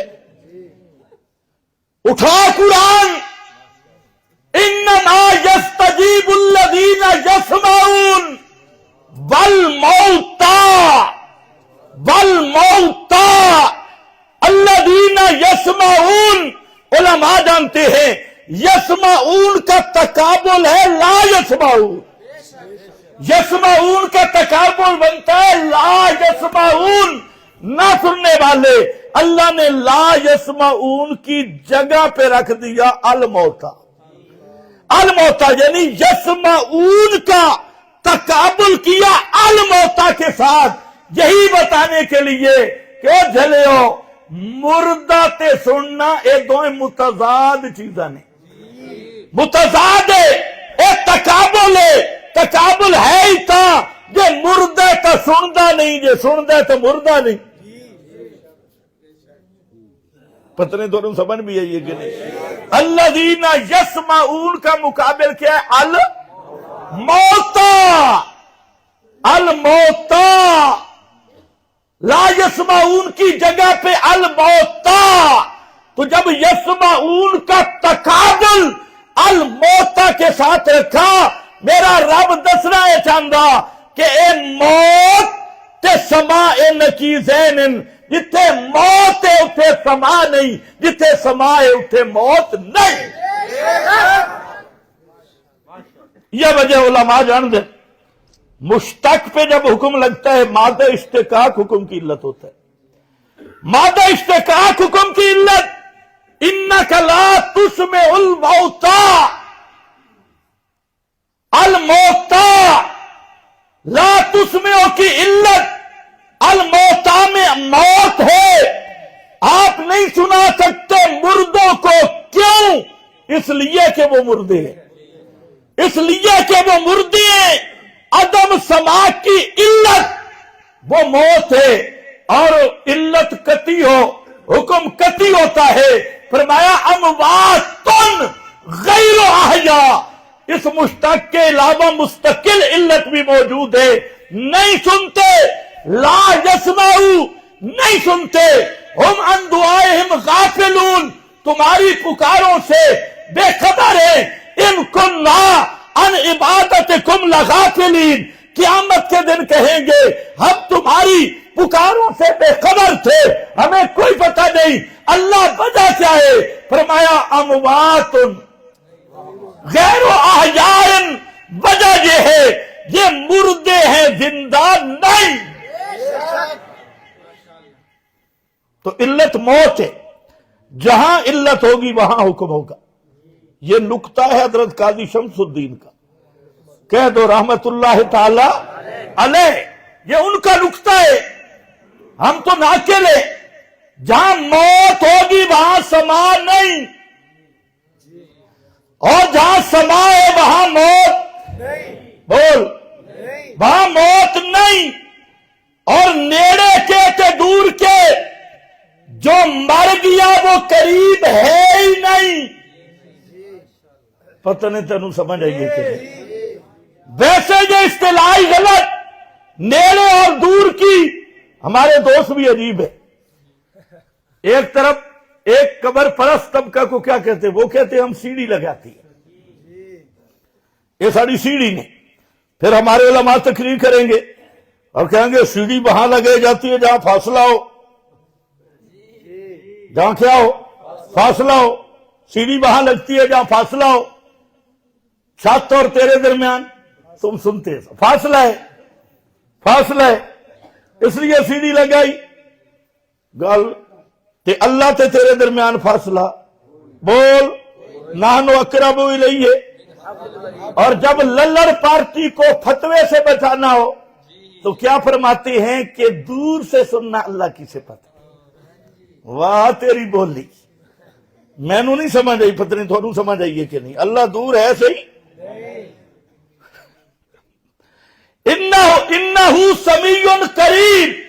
اٹھا قرآن، انما یستجیب الذین یسمعون والموتى الذین یسمعون۔ علماء جانتے ہیں یسمعون کا تقابل ہے لا یسمعون، یسمعون کا تقابل بنتا ہے لا یسمعون، نہ سننے والے۔ اللہ نے لا یسمعون کی جگہ پہ رکھ دیا الموتا، الموتا یعنی یسمعون کا تقابل کیا الموتا کے ساتھ، یہی بتانے کے لیے کہ جھلیو مردہ تے سننا اے دوئے متضاد چیزاں نے، متضاد ہے، اے تقابل ہے، تقابل ہے ہی تھا جے مردہ تا سندا نہیں، جے سندا تا مردہ نہیں۔ پتہ نہیں تو سمجھ بھی ہے یہ کہ نہیں؟ الذین یسمعون کا مقابل کیا ہے؟ الموتا، الموتا، لا یسمعون کی جگہ پہ الموتا۔ تو جب یسمعون کا تقابل الموتا کے ساتھ رکھا، میرا رب دسنا ہے چاہتا کہ اے موت تے سماء نکیزین، جتھے موت ہے اتھے سما نہیں، جتھے سما ہے اتھے موت نہیں۔ یہ وجہ علماء جان دیں، مشتق پہ جب حکم لگتا ہے مادہ اشتقاق حکم کی علت ہوتا ہے۔ مادہ اشتقاق حکم کی علت انک لا تسمع الموتا، الموتا لا تسمع کی علت الموتا میں موت ہے، آپ نہیں سنا سکتے مردوں کو۔ کیوں؟ اس لیے کہ وہ مردے ہیں، اس لیے کہ وہ مردے ہیں۔ عدم سماع کی علت وہ موت ہے، اور علت قطعی ہو حکم قطعی ہوتا ہے۔ فرمایا اموات غیر احیاء، اس مشتق کے علاوہ مستقل علت بھی موجود ہے، نہیں سنتے، لا یسمعو، نہیں سنتے، ہم عن دعائہم غافلون، تمہاری پکاروں سے بے خبر ہے، ان کننا عن عبادتکم لغافلین، قیامت کے دن کہیں گے ہم تمہاری پکاروں سے بے خبر تھے، ہمیں کوئی پتہ نہیں۔ اللہ وجہ کیا ہے؟ فرمایا اموات غیر احیاء، وجہ یہ ہے یہ مردے ہیں، زندہ نہیں۔ تو علت موت ہے، جہاں علت ہوگی وہاں حکم ہوگا. یہ نقطہ ہے حضرت قاضی شمس الدین کا. کہہ دو رحمت اللہ تعالی علیہ، یہ ان کا نقطہ ہے. ہم تو ناقل ہیں. جہاں موت ہوگی وہاں سما نہیں، اور جہاں سما ہے وہاں موت بول، وہاں موت نہیں. اور نیڑے کے تے دور کے جو مر گیا وہ قریب ہے ہی نہیں. پتہ نہیں تینوں سمجھ آئیے کہ ویسے یہ اصطلاح غلط. نیڑے اور دور کی ہمارے دوست بھی عجیب ہے. ایک طرف ایک قبر پرست طبقہ کو کیا کہتے ہیں؟ وہ کہتے ہیں ہم سیڑھی لگاتی ہیں، یہ ساری سیڑھی نہیں. پھر ہمارے علماء تقریر کریں گے اور کہیں گے سیڑھی وہاں لگائی جاتی ہے جہاں فاصلہ ہو، جہاں کیا ہو فاصلہ ہو. سیڑھی وہاں لگتی ہے جہاں فاصلہ ہو. چھت اور تیرے درمیان تم سنتے فاصلہ ہے، فاصلہ ہے، اس لیے سیڑھی لگائی. گل تے اللہ تے تیرے درمیان فاصلہ بول. نحن اقرب الیہ. اور جب للڑ پارٹی کو فتوے سے بچانا ہو تو کیا فرماتے ہیں کہ دور سے سننا اللہ کی صفت ہے. واہ تیری بولی میں نو نہیں سمجھ آئی، پتہ نہیں تھوڑا سمجھ آئیے کہ نہیں. اللہ دور ہے صحیح. انہو سمیع قریب.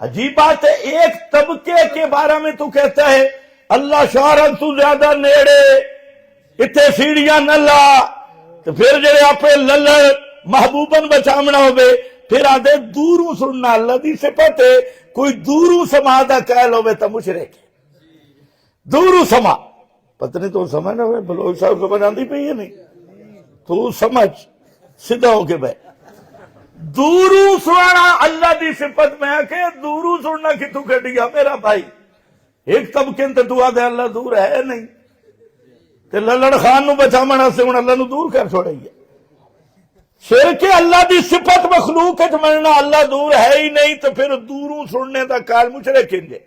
عجیب بات ہے، ایک طبقے کے بارے میں تو کہتا ہے اللہ شہرن تو زیادہ نیڑے، اتنے سیڑھیاں نہ لا. تو پھر جڑے آپ للڑ محبوبن بچامنا ہوئے پھر آدھے دوروں سننا اللہ دی صفت ہے. کوئی دوروں سما دا کہل ہوئے تا مشرک ہے. دوروں سما پتہ نہیں تو سمجھ نہ ہوئے بلوچ صاحب سمجھ آندی پئی ہے نہیں تو سمجھ سیدھا ہو کے بھائی. دوروں سننا اللہ دی صفت میں کہ دوروں سننا کتوں کٹیا میرا بھائی. ایک طبقے تے دعا دے اللہ دور ہے نہیں تے للڑ خان نو بچامنا سے ہن اللہ نو دور کر چھوڑائیے. شرک اللہ دی صفت مخلوق وچ مننا اللہ دور ہے ہی نہیں تو پھر دوروں سننے دا کال مشرک کہندے.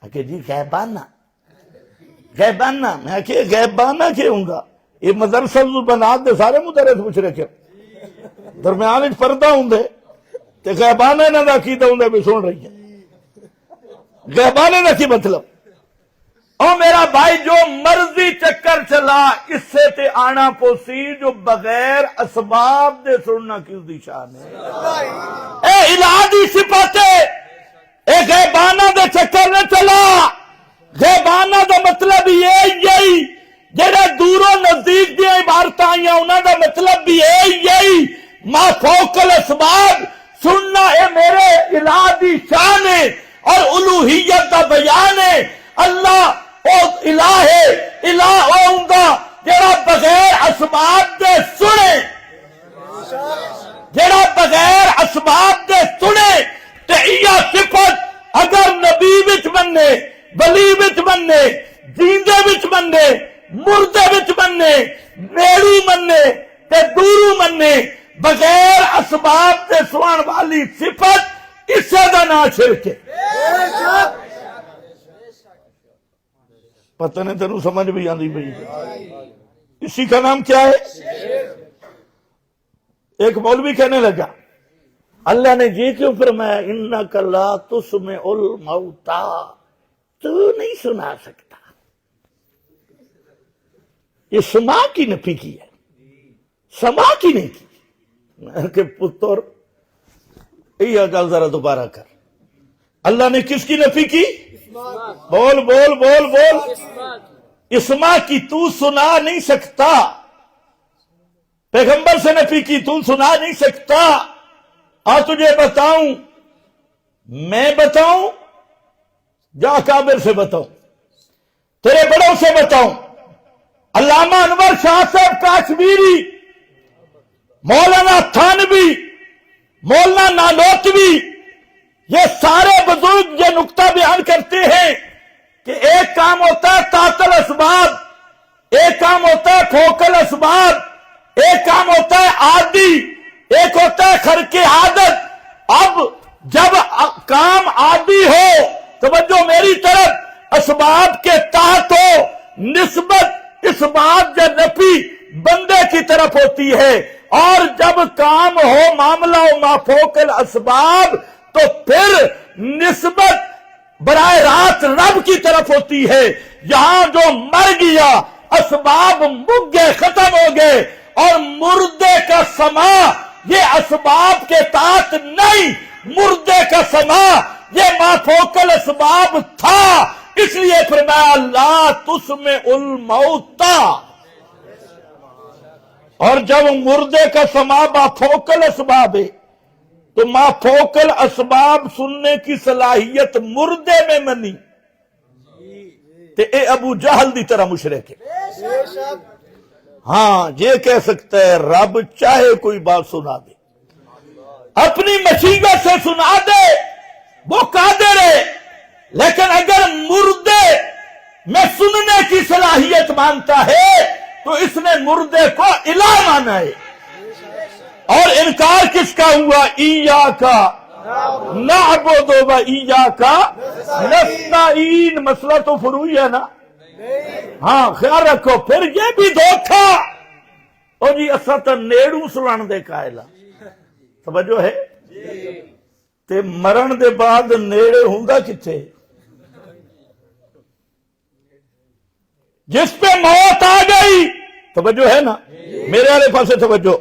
کہ جی غیبانہ غیبانہ میں کہ غیبانہ کہوں گا. یہ مدرسہ بنات دے سارے مدرس مشرک ہے. درمیان وچ پردہ ہوندے تے غیبانہ انہاں دا عقیدہ ہوندا بھی سن رہی ہے. غیبانہ دا کی مطلب؟ او میرا بھائی جو مرضی چکر چلا اس سے تے آنا پوسی جو بغیر اسباب دے سننا کیوں دی شان ہے. اے الہ دی صفت ہے. اے غیبانہ دے چکر نہ چلا. غیبانہ دا مطلب یہی جڑے دوروں نزدیک دیا عبارت آئیاں انہاں دا مطلب بھی یہی ما فوق الاسباب سننا اے میرے الہ دی شان ہے اور الوہیت دا بیان ہے. اللہ او الہ ہے، الہ ہوگا جڑا بغیر اسباب دے سنے، جڑا بغیر اسباب دے سنے. تے یہ صفت اگر نبی وچ مننے، ولی وچ مننے، جیندے وچ مننے، مردے وچ مننے، نیڑو مننے تے دورو مننے، بغیر اسباب دے سوان والی صفت اسے دا نا شرک ہے. پتہ نہیں تینوں سمجھ بھی آندی بھئی. اسی کا نام کیا ہے؟ ایک مولوی کہنے لگا اللہ نے یہ کیوں فرمایا انک لا تسمع الموتى، تو نہیں سنا سکتا. یہ سما کی نفی کی ہے، سما کی نہیں کی. کہ پتر یہ گل ذرا دوبارہ کر. اللہ نے کس کی نفی کی؟ بول بول بول بول. اسما کی. تو سنا نہیں سکتا. پیغمبر سے نفی کی تو سنا نہیں سکتا. آ تجھے بتاؤں، میں بتاؤں یا اکابر سے بتاؤں، تیرے بڑوں سے بتاؤں؟ علامہ انور شاہ صاحب کاشمیری، مولانا تھانوی، مولانا نانوتوی، یہ سارے بزرگ یہ نقطہ بیان کرتے ہیں کہ ایک کام ہوتا ہے تعطل اسباب، ایک کام ہوتا ہے فوق الاسباب، ایک کام ہوتا ہے عادی، ایک ہوتا ہے خرق عادت. اب جب کام عادی ہو توجہ میری طرف، اسباب کے تحت ہو، نسبت اس بات جو نفی بندے کی طرف ہوتی ہے، اور جب کام ہو معاملہ ہو ما فوق الاسباب تو پھر نسبت براہ راست رب کی طرف ہوتی ہے۔ یہاں جو مر گیا اسباب مک گئے، ختم ہو گئے، اور مردے کا سما یہ اسباب کے تحت نہیں، مردے کا سما یہ ما فوق الاسباب تھا، اس لیے فرمایا لا تسمع الموت۔ اور جب مردے کا سما ما فوق الاسباب ہے تو ما فوق الاسباب سننے کی صلاحیت مردے میں منی تے اے ابو جہل دی طرح مشرک ہے۔ ہاں یہ کہہ سکتا ہے رب چاہے کوئی بات سنا دے، اپنی مشیت سے سنا دے، وہ قادر ہے، لیکن اگر مردے میں سننے کی صلاحیت مانتا ہے تو اس نے مردے کو الہ مانا ہے۔ اور انکار کس کا ہوا؟ ایاک نعبد و ایاک نستعین۔ مسئلہ تو فروعی ہے نا، ہاں خیال رکھو۔ پھر یہ بھی دھوکا، او جی اسا تا نیڑوں سلان دے قائل ہاں، توجہ ہے، تے مرن دے بعد نیڑے ہوندا کتھے؟ جس پہ موت آ گئی، توجہ ہے نا میرے والے پاسے توجہ،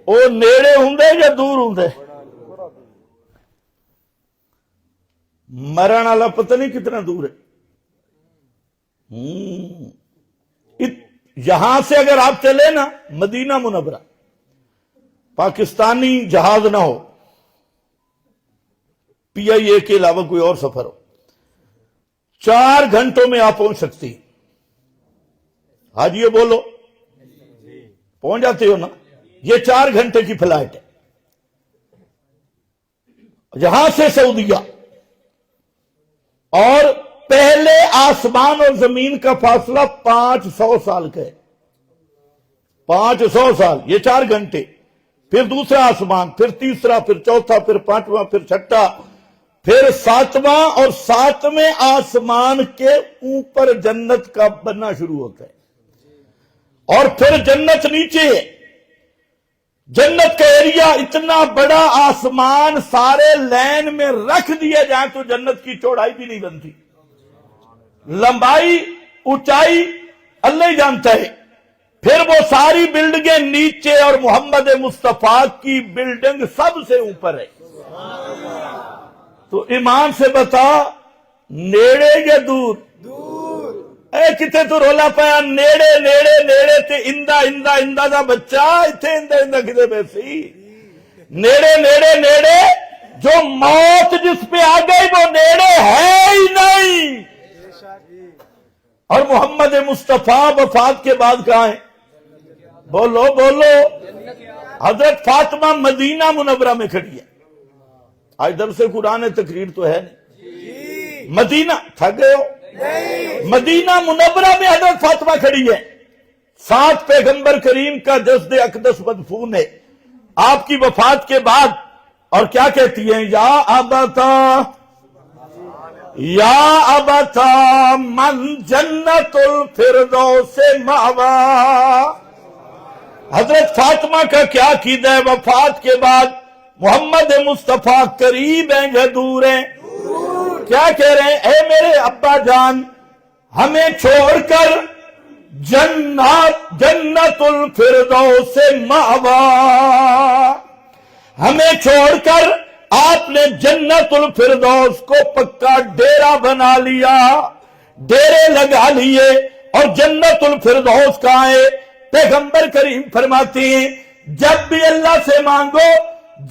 او نیڑے ہوندے یا دور ہوندے؟ مرن والا پتہ نہیں کتنا دور ہے۔ یہاں سے اگر آپ چلے نا مدینہ منورہ، پاکستانی جہاز نہ ہو، پی آئی اے کے علاوہ کوئی اور سفر ہو، 4 گھنٹوں میں آپ پہنچ سکتی ہیں۔ حاجی یہ بولو پہنچ جاتے ہو نا؟ یہ 4 گھنٹے کی فلائٹ ہے یہاں سے سعودیہ، اور پہلے آسمان اور زمین کا فاصلہ 500 سال کا ہے، 500 سال، یہ 4 گھنٹے، پھر دوسرا آسمان، پھر تیسرا، پھر چوتھا، پھر 5واں، پھر 6واں، پھر 7واں، اور 7ویں آسمان کے اوپر جنت کا بننا شروع ہوتا ہے، اور پھر جنت نیچے ہے۔ جنت کا ایریا اتنا بڑا، آسمان سارے لین میں رکھ دیے جائیں تو جنت کی چوڑائی بھی نہیں بنتی، لمبائی اونچائی اللہ ہی جانتا ہے۔ پھر وہ ساری بلڈنگیں نیچے، اور محمد مصطفیٰ کی بلڈنگ سب سے اوپر ہے۔ تو ایمان سے بتا نیڑے یا دور؟ اے کتے تو رولا پایا نیڑے نیڑے نیڑے تے اندہ اندہ اندہ دا بچہ اتھے اندہ اندہ کتے بیسی نیڑے نیڑے نیڑے، جو موت جس پہ آ گئی وہ نیڑے ہے ہی نہیں۔ اور محمد مصطفیٰ وفات کے بعد کہاں ہے؟ بولو بولو۔ حضرت فاطمہ مدینہ منورہ میں کھڑی ہے، آج درس قرآن تقریر تو ہے نہیں، مدینہ تھک گئے ہو؟ مدینہ منورہ میں حضرت فاطمہ کھڑی ہے، 7 پیغمبر کریم کا جسد اقدس مدفون ہے آپ کی وفات کے بعد، اور کیا کہتی ہیں؟ یا ابتا یا ابتا من جنت الفردوس مأوا۔ حضرت فاطمہ کا کیا عقیدہ ہے وفات کے بعد؟ محمد مصطفیٰ قریب ہیں یا دور ہیں؟ کیا کہہ رہے ہیں؟ اے میرے ابا جان، ہمیں چھوڑ کر جنت الفردوس مأوا، ہمیں چھوڑ کر آپ نے جنت الفردوس کو پکا ڈیرا بنا لیا، ڈیرے لگا لیے۔ اور جنت الفردوس کہاں ہے؟ پیغمبر کریم فرماتے ہیں جب بھی اللہ سے مانگو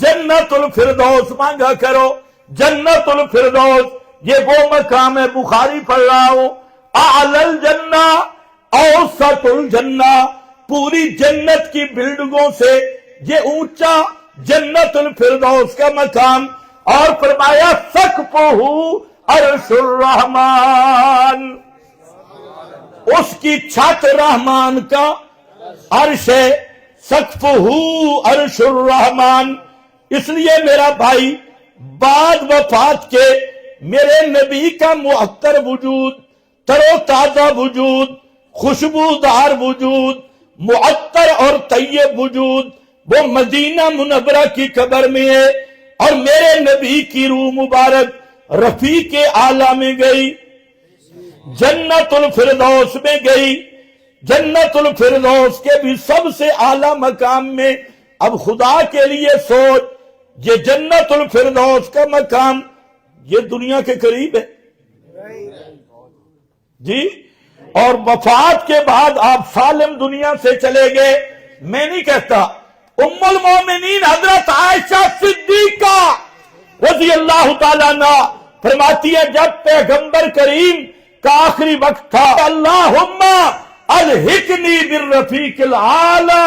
جنت الفردوس مانگا کرو۔ جنت الفردوس یہ وہ مقام ہے، بخاری پڑھ رہا ہوں، اعلی الجنہ اوسط الجنہ، پوری جنت کی بلڈنگوں سے یہ اونچا جنت الفردوس کا مقام۔ اور فرمایا سقفہ عرش الرحمن، اس کی چھت رحمان کا عرش ہے، سقفہ عرش الرحمن۔ اس لیے میرا بھائی بعد وفات کے میرے نبی کا معطر وجود، تر و تازہ وجود، خوشبودار وجود، معطر اور طیب وجود وہ مدینہ منورہ کی قبر میں ہے، اور میرے نبی کی روح مبارک رفیق اعلیٰ میں گئی، جنت الفردوس میں گئی، جنت الفردوس کے بھی سب سے اعلیٰ مقام میں۔ اب خدا کے لیے سوچ، یہ جنت الفردوس کا مقام یہ دنیا کے قریب ہے جی، اور وفات کے بعد آپ سالم دنیا سے چلے گئے۔ میں نہیں کہتا، ام المومنین حضرت عائشہ صدیقہ رضی اللہ تعالیٰ عنہ فرماتی ہے جب پیغمبر کریم کا آخری وقت تھا، اللہم الحقنی بالرفیق الاعلی،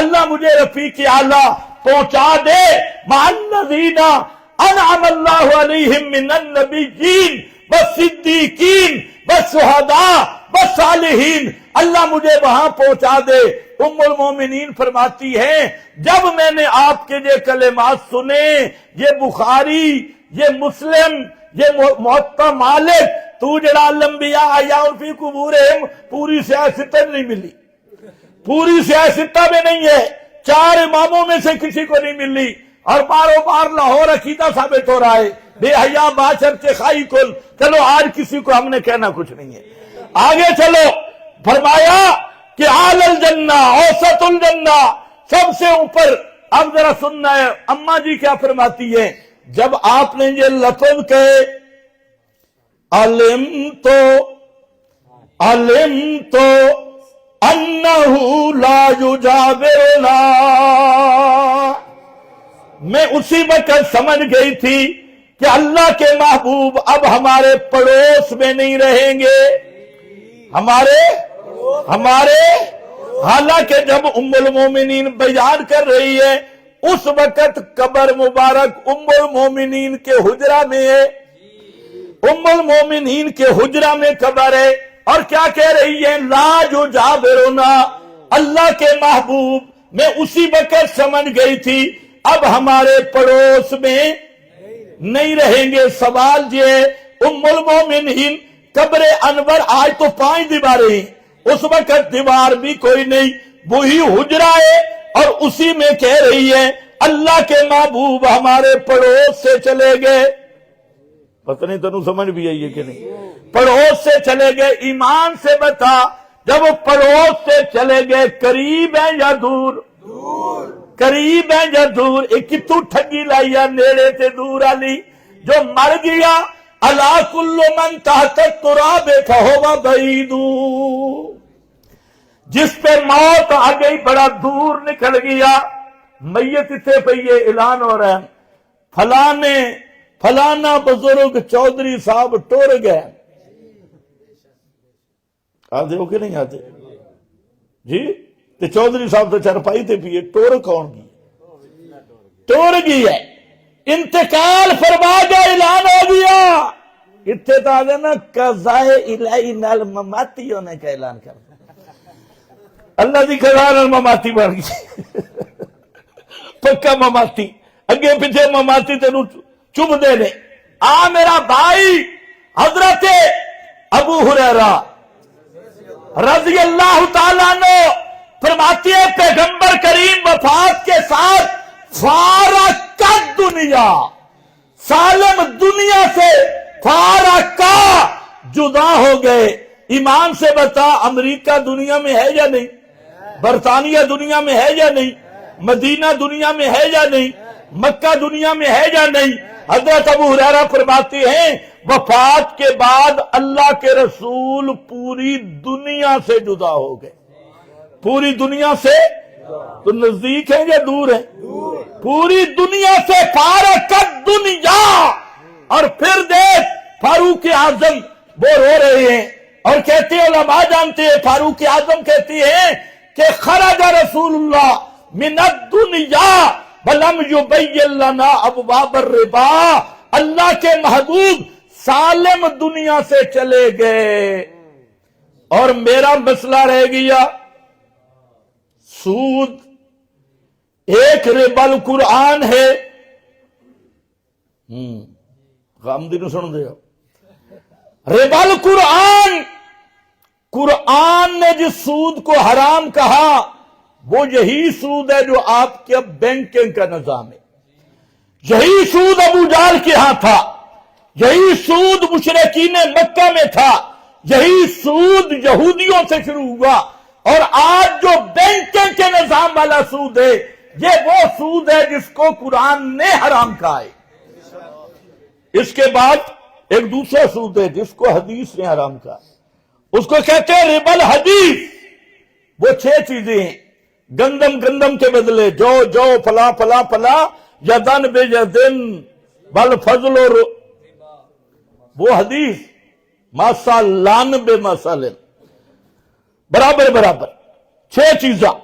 اللہ مجھے رفیق اعلی پہنچا دے، مع الذین انعم اللہ علیہم من النبیین والصدیقین والشہداء والصالحین، اللہ مجھے وہاں پہنچا دے۔ ام المومنین فرماتی ہیں جب میں نے آپ کے یہ کلمات سنے، یہ بخاری، یہ مسلم، یہ موطا مالک، تو جڑا الانبیاء احیاء فی قبورہم، پوری سیاست نہیں ملی، پوری سیاست میں نہیں ہے، 4 اماموں میں سے کسی کو نہیں ملی، اور باروں بار لاہور عقیدہ ثابت ہو رہا ہے، بے حیا باشر کے خائی کل۔ چلو آج کسی کو ہم نے کہنا کچھ نہیں ہے، آگے چلو۔ فرمایا کہ اعلی الجنہ، اوسط الجنہ، سب سے اوپر۔ اب ذرا سننا ہے اماں جی کیا فرماتی ہے جب آپ نے یہ لفظ کہے، علمت انہ لا یجاورنا، میں اسی وقت سمجھ گئی تھی کہ اللہ کے محبوب اب ہمارے پڑوس میں نہیں رہیں گے، ہمارے حالانکہ جب ام المومنین بیان کر رہی ہے اس وقت قبر مبارک ام المومنین کے حجرہ میں ہے، ام المومنین کے حجرہ میں قبر ہے، اور کیا کہہ رہی ہے؟ لا یجاورنا، اللہ کے محبوب میں اسی وقت سمجھ گئی تھی اب ہمارے پڑوس میں نہیں رہیں گے۔ سوال یہ ہے ام المومنین قبر انور آج تو 5 دیواریں ہیں، اس وقت دیوار بھی کوئی نہیں، وہی حجرہ ہے، اور اسی میں کہہ رہی ہے اللہ کے محبوب ہمارے پڑوس سے چلے گئے۔ پتہ نہیں تنوں سمجھ بھی آئی ہے کہ نہیں؟ پڑوس سے چلے گئے، ایمان سے بتا جب وہ پڑوس سے چلے گئے قریب ہیں یا دور؟ قریب ہیں یا دور؟ ایک کتوں ٹھگی لائیا نیڑے سے دور علی جو مر گیا، الا کل من تحت التراب فہو بعید، جس پہ موت آ گئی بڑا دور نکل گیا۔ میت اتنے پہ اعلان ہو رہا ہے فلانا بزرگ چودھری صاحب ٹر گئے۔ آتے ہو کہ نہیں آتے جی؟ تو چودھری صاحب تو چرپائی تے پیے، ٹور کون کی؟ ٹور گئی ہے، انتقال فرما گیا، اعلان ہو گیا۔ اتنے تو آگے نا قضائے الہی نال مماتی ہونے کا اعلان کر اللہ دی قضاء نال مماتی بن گئی، پکا مماتی، اگے پیچھے مماتی تینوں چوم دے نے۔ میرا بھائی حضرت ابو ہریرہ رضی اللہ تعالیٰ عنہ فرماتی ہے پیغمبر کریم وفات کے ساتھ فارق دنیا، سالم دنیا سے فارقہ جدا ہو گئے۔ ایمان سے بتا امریکہ دنیا میں ہے یا نہیں؟ برطانیہ دنیا میں ہے یا نہیں؟ مدینہ دنیا میں ہے یا نہیں؟ مکہ دنیا میں ہے یا نہیں؟ حضرت ابو ہریرہ فرماتے ہیں وفات کے بعد اللہ کے رسول پوری دنیا سے جدا ہو گئے۔ پوری دنیا سے تو نزدیک ہیں یا دور ہیں؟ پوری دنیا سے فارق دنیا۔ اور پھر دیکھ فاروق اعظم وہ رو رہے ہیں اور کہتے ہیں، علماء جانتے ہیں، فاروق اعظم کہتے ہیں کہ خرج رسول اللہ من الدنیا ولم یبین لنا ابواب الربا، اللہ کے محبوب سالم دنیا سے چلے گئے اور میرا مسئلہ رہ گیا سود۔ ایک ربا القرآن ہے، غامدی نو سن دے ربل قرآن، قرآن نے جس سود کو حرام کہا وہ یہی سود ہے جو آپ کے بینکنگ کا نظام ہے، یہی سود ابو جہل کے ہاں تھا، یہی سود مشرکین مکہ میں تھا، یہی سود یہودیوں سے شروع ہوا، اور آج جو بینکنگ کے نظام والا سود ہے یہ وہ سود ہے جس کو قرآن نے حرام کہا ہے۔ اس کے بعد ایک دوسرا سود ہے جس کو حدیث نے حرام کہا، اس کو کہتے ہیں ربل حدیث۔ وہ 6 چیزیں ہیں، گندم کے بدلے جو فلاں فلاں فلاں، یدن بے یدن بل فضل، اور وہ حدیث مثلان بے مثل، برابر 6 چیزاں،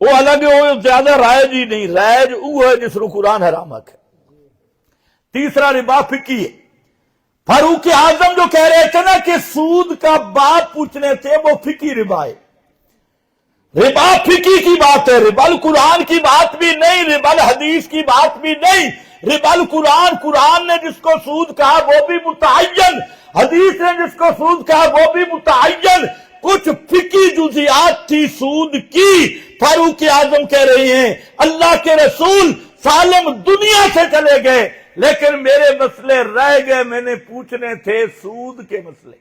وہ الگ ہے، وہ زیادہ رائج ہی نہیں، رائج وہ ہے جس کو قرآن حرام ہے۔ تیسرا ربا فقی ہے۔ فاروق اعظم جو کہہ رہے تھے نا کہ سود کا باپ پوچھنے تھے، وہ فقی ربا ہے، ربا فقی کی بات ہے، ربا قرآن کی بات بھی نہیں، ربا حدیث کی بات بھی نہیں، ربا قرآن نے جس کو سود کہا وہ بھی متعین، حدیث نے جس کو سود کہا وہ بھی متعین، کچھ فقی جزیات تھی سود کی۔ فاروق اعظم کہہ رہے ہیں اللہ کے رسول سالم دنیا سے چلے گئے لیکن میرے مسئلے رہ گئے، میں نے پوچھنے تھے سود کے مسئلے۔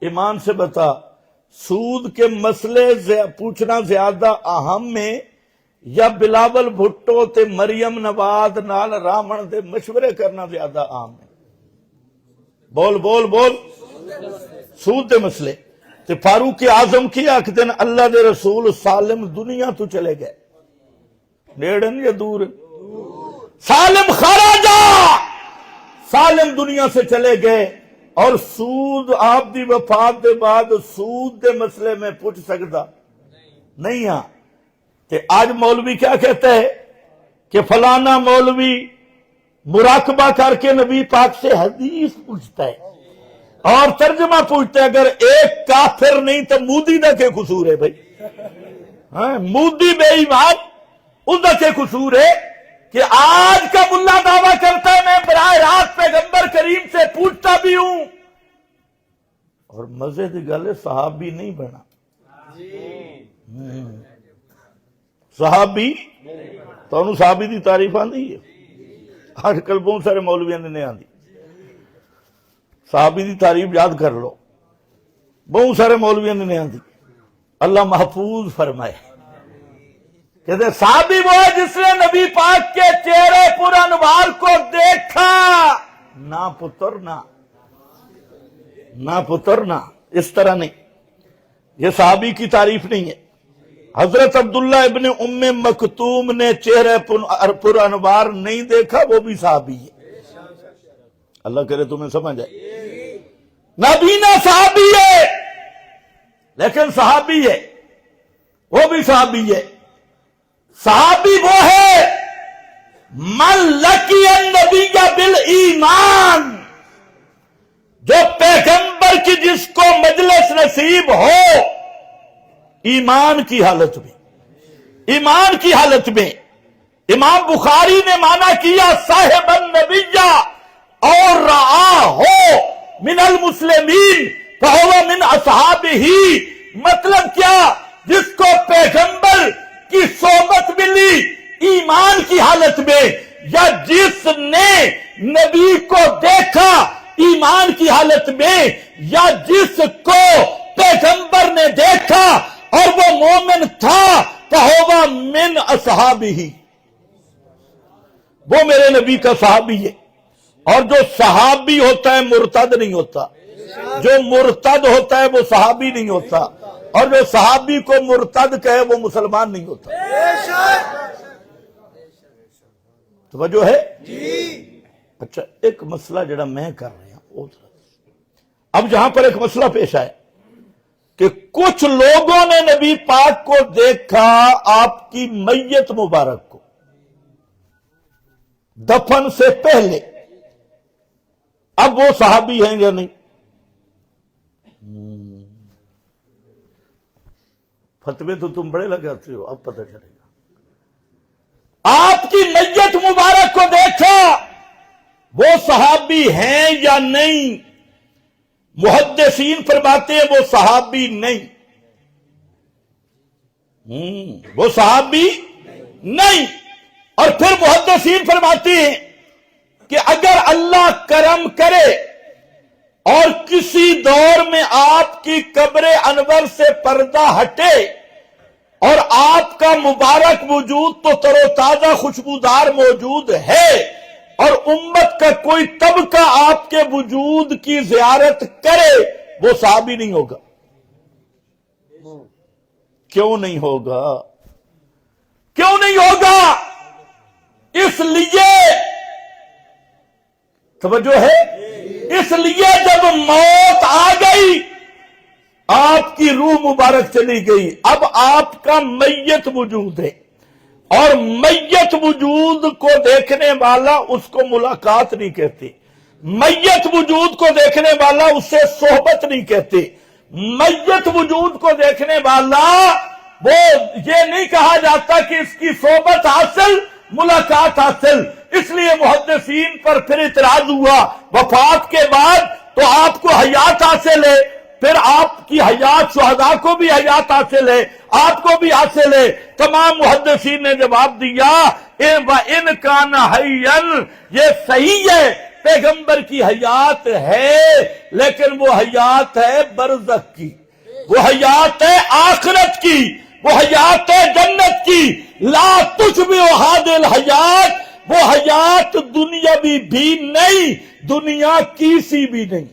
ایمان سے بتا، سود کے مسئلے پوچھنا زیادہ اہم ہے یا بلاول بھٹو تے مریم نواز نال رامن دے مشورے کرنا زیادہ اہم ہے؟ بول سود دے مسئلے تے فاروق اعظم کی ایک دن اللہ دے رسول سالم دنیا تو چلے گئے، نیڑن یا دور؟ سالم خراجہ، سالم دنیا سے چلے گئے، اور سود آپ دی وفات دے بعد سود دے مسئلے میں پوچھ سکتا نہیں ہاں۔ کہ آج مولوی کیا کہتا ہے کہ فلانا مولوی مراقبہ کر کے نبی پاک سے حدیث پوچھتا ہے اور ترجمہ پوچھتا ہے، اگر ایک کافر نہیں تو مودی دا کے قصور ہے بھائی؟ ہاں، مودی بے ایمان، ان دا کے قصور ہے کہ آج کا ملا دعویٰ کرتا ہے میں براہ راست پیغمبر کریم سے پوچھتا بھی ہوں، اور مزے دی گل ہے صحابی نہیں بنا، صحابی تو انہوں صحابی دی تعریف آندی ہے، آج کل بہت سارے مولویاں نے نہیں آندی، صحابی دی تعریف یاد کر لو، بہت سارے مولویاں نے نہیں آندی، اللہ محفوظ فرمائے۔ کہتے صحابی وہ ہے جس نے نبی پاک کے چہرے پر انوار کو دیکھا، نہ پتر نہ اس طرح نہیں، یہ صحابی کی تعریف نہیں ہے۔ حضرت عبداللہ ابن ام مکتوم نے چہرے پر انوار نہیں دیکھا، وہ بھی صحابی ہے، اللہ کرے تمہیں سمجھ آئے۔ نبینا صحابی ہے لیکن صحابی ہے، وہ بھی صحابی ہے۔ صحابی وہ ہے من لقی النبی بالایمان، جو پیغمبر کی جس کو مجلس نصیب ہو ایمان کی حالت میں۔ امام بخاری نے معنی کیا صاحب النبی اور رعا ہو من المسلمین فہو من اصحابہ، مطلب کیا؟ جس کو پیغمبر کی صحبت ملی ایمان کی حالت میں، یا جس نے نبی کو دیکھا ایمان کی حالت میں، یا جس کو پیغمبر نے دیکھا اور وہ مومن تھا فہو من اصحابہ، وہ میرے نبی کا صحابی ہے۔ اور جو صحابی ہوتا ہے مرتد نہیں ہوتا، جو مرتد ہوتا ہے وہ صحابی نہیں ہوتا، اور جو صحابی کو مرتد کہے وہ مسلمان نہیں ہوتا۔ توجہ ہے؟ اچھا، ایک مسئلہ جڑا میں کر رہا ہوں، اب یہاں پر ایک مسئلہ پیش آئے کہ کچھ لوگوں نے نبی پاک کو دیکھا آپ کی میت مبارک کو دفن سے پہلے، اب وہ صحابی ہیں یا نہیں؟ فتوے تو تم بڑے لگاتے ہو، اب پتہ چلے گا۔ آپ کی میت مبارک کو دیکھا وہ صحابی ہیں یا نہیں؟ محدثین فرماتے ہیں وہ صحابی نہیں، وہ صحابی نہیں۔ اور پھر محدثین فرماتے ہیں کہ اگر اللہ کرم کرے اور کسی دور میں آپ کی قبر انور سے پردہ ہٹے اور آپ کا مبارک وجود تو تر و تازہ خوشبودار موجود ہے، اور امت کا کوئی طبقہ آپ کے وجود کی زیارت کرے، وہ صحابی نہیں ہوگا۔ کیوں نہیں ہوگا؟ کیوں نہیں ہوگا؟ اس لیے توجہ ہے، اس لیے جب موت آ گئی، آپ کی روح مبارک چلی گئی، اب آپ کا میت وجود ہے، اور میت وجود کو دیکھنے والا اس کو ملاقات نہیں کہتے، میت وجود کو دیکھنے والا اسے صحبت نہیں کہتے، میت وجود کو دیکھنے والا وہ یہ نہیں کہا جاتا کہ اس کی صحبت حاصل، ملاقات حاصل۔ اس لیے محدثین پر پھر اعتراض ہوا، وفات کے بعد تو آپ کو حیات حاصل ہے، پھر آپ کی حیات شہداء کو بھی حیات حاصل ہے، آپ کو بھی حاصل ہے۔ تمام محدثین نے جواب دیا وَإِنْ كَانَ حَيًّا، یہ صحیح ہے، پیغمبر کی حیات ہے، لیکن وہ حیات ہے برزخ کی، وہ حیات ہے آخرت کی، وہ حیات ہے جنت کی۔ لا تشبہ هذه الحیات، وہ حیات دنیاوی بھی نہیں، دنیا کی سی بھی نہیں،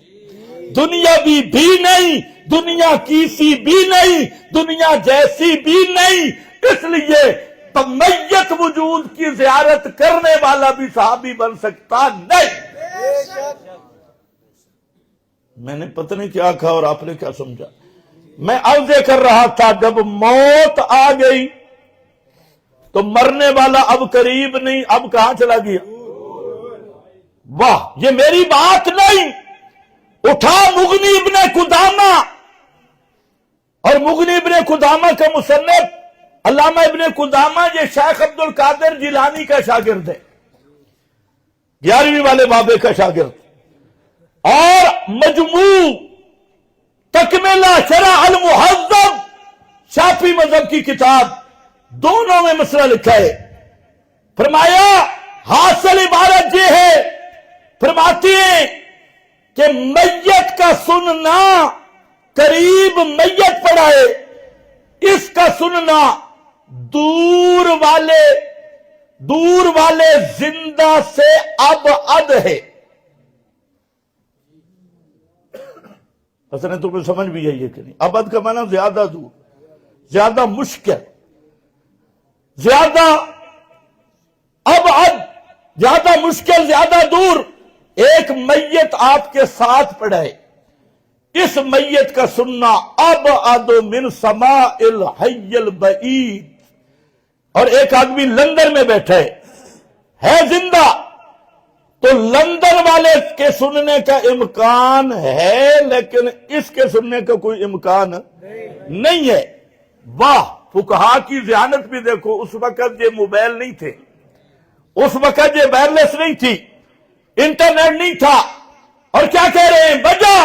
دنیاوی بھی نہیں، دنیا کی سی بھی نہیں، دنیا جیسی بھی نہیں۔ اس لیے میت وجود کی زیارت کرنے والا بھی صحابی بن سکتا نہیں۔ میں نے پتہ نہیں کیا کہا اور آپ نے کیا سمجھا۔ میں عرض کر رہا تھا جب موت آ گئی تو مرنے والا اب قریب نہیں، اب کہاں چلا گیا؟ واہ، یہ میری بات نہیں، اٹھا مغنی ابن قدامہ، اور مغنی ابن قدامہ کا مصنف علامہ ابن قدامہ یہ شیخ عبد القادر جیلانی کا شاگرد ہے، 11ویں والے بابے کا شاگرد، اور مجموع تکملہ شرح المہذب شافعی مذہب کی کتاب، دونوں میں مسئلہ لکھا ہے۔ فرمایا حاصل عبارت یہ ہے، فرماتی ہیں کہ میت کا سننا، قریب میت پڑا ہے، اس کا سننا دور والے زندہ سے ابعد ہے۔ حسن تمہیں سمجھ بھی ہے یہ کہ نہیں؟ ابعد کا معنی زیادہ دور، زیادہ مشکل، زیادہ ابعد، زیادہ مشکل، زیادہ دور۔ ایک میت آپ کے ساتھ پڑا ہے، اس میت کا سننا ابعد من سماء الحی البعید، اور ایک آدمی لندن میں بیٹھا ہے زندہ، تو لندن والے کے سننے کا امکان ہے، لیکن اس کے سننے کا کوئی امکان نہیں ہے۔ واہ، فقہا کی ذہانت بھی دیکھو، اس وقت یہ موبائل نہیں تھے، اس وقت یہ وائرلیس نہیں تھی، انٹرنیٹ نہیں تھا، اور کیا کہہ رہے ہیں؟ وجہ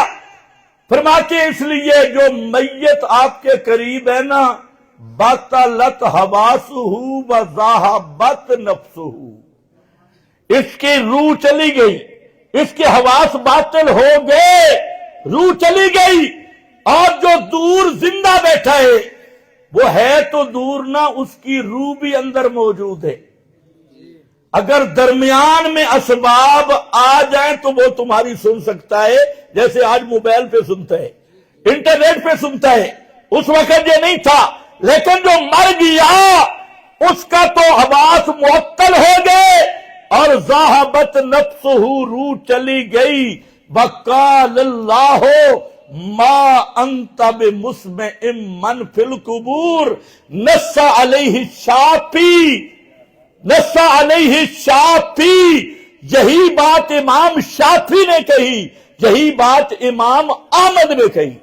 فرماتے ہیں اس لیے جو میت آپ کے قریب ہے نا، بطلت حواسہ وذہبت نفسہ، اس کی روح چلی گئی، اس کے حواس باطل ہو گئے، روح چلی گئی، اور جو دور زندہ بیٹھا ہے وہ ہے تو دور نہ، اس کی روح بھی اندر موجود ہے۔ اگر درمیان میں اسباب آ جائیں تو وہ تمہاری سن سکتا ہے، جیسے آج موبائل پہ سنتا ہے، انٹرنیٹ پہ سنتا ہے، اس وقت یہ نہیں تھا۔ لیکن جو مر گیا اس کا تو حواس معطل ہو گئے، اور ذہبت نفسہ، روح چلی گئی۔ وقال اللہ ما انت بمسمع من فی القبور، نص علیہ الشافعی، نص علیہ الشافعی، یہی بات امام شافعی نے کہی، یہی بات امام احمد نے کہی۔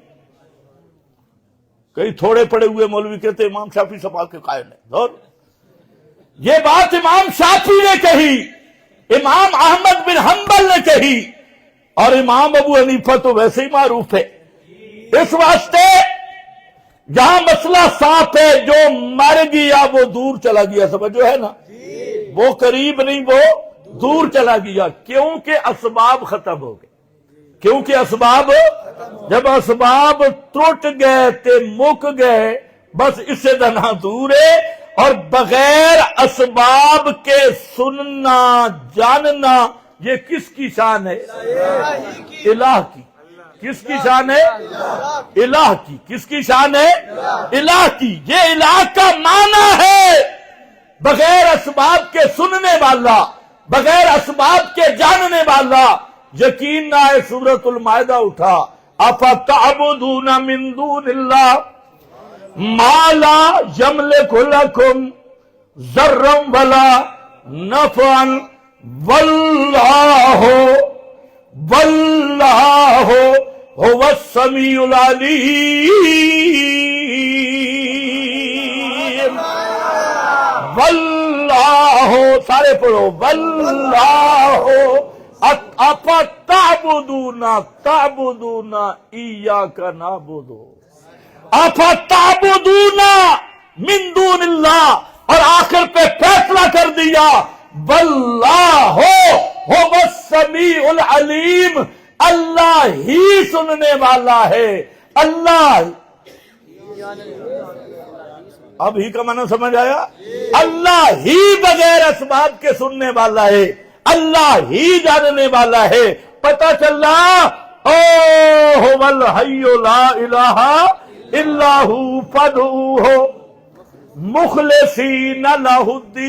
کئی تھوڑے پڑے ہوئے مولوی کہتے امام شافعی سب کے قائل ہے، اور یہ بات امام شافعی نے کہی، امام احمد بن حنبل نے کہی، اور امام ابو حنیفہ تو ویسے ہی معروف ہے۔ اس واسطے جہاں مسئلہ صاف ہے، جو مر گیا وہ دور چلا گیا، سمجھو ہے نا، وہ قریب نہیں، وہ دور چلا گیا، کیونکہ اسباب ختم ہو گئے۔ کیونکہ اسباب، جب اسباب ٹوٹ گئے تے مک گئے، بس اس سے دنا دور ہے۔ اور بغیر اسباب کے سننا جاننا یہ کس کی شان ہے؟ الہ کی۔ کس کی شان ہے؟ الہ کی۔ کس کی شان ہے؟ الہ کی۔ یہ الہ کا معنی ہے بغیر اسباب کے سننے والا، بغیر اسباب کے جاننے والا۔ یقین نہ ہے، سورۃ المائدہ اٹھا، افتعبدون من دون اللہ ما لا یملک لکم ضرا ولا نفعا واللہ هو السمیع العلیم۔ واللہ، سارے پڑھو، واللہ افتعبدون ایاک نعبد افتعبدون من دون اللہ، اور آخر پہ فیصلہ کر دیا واللہ هو السمیع العلیم، اللہ ہی سننے والا ہے۔ اللہ، اب ہی کا معنی سمجھ آیا؟ اللہ ہی بغیر اسباب کے سننے والا ہے، اللہ ہی جاننے والا ہے۔ پتہ چلا هو الحی لا الہ الا ہو فادعوہ مخلصین لہ الدین۔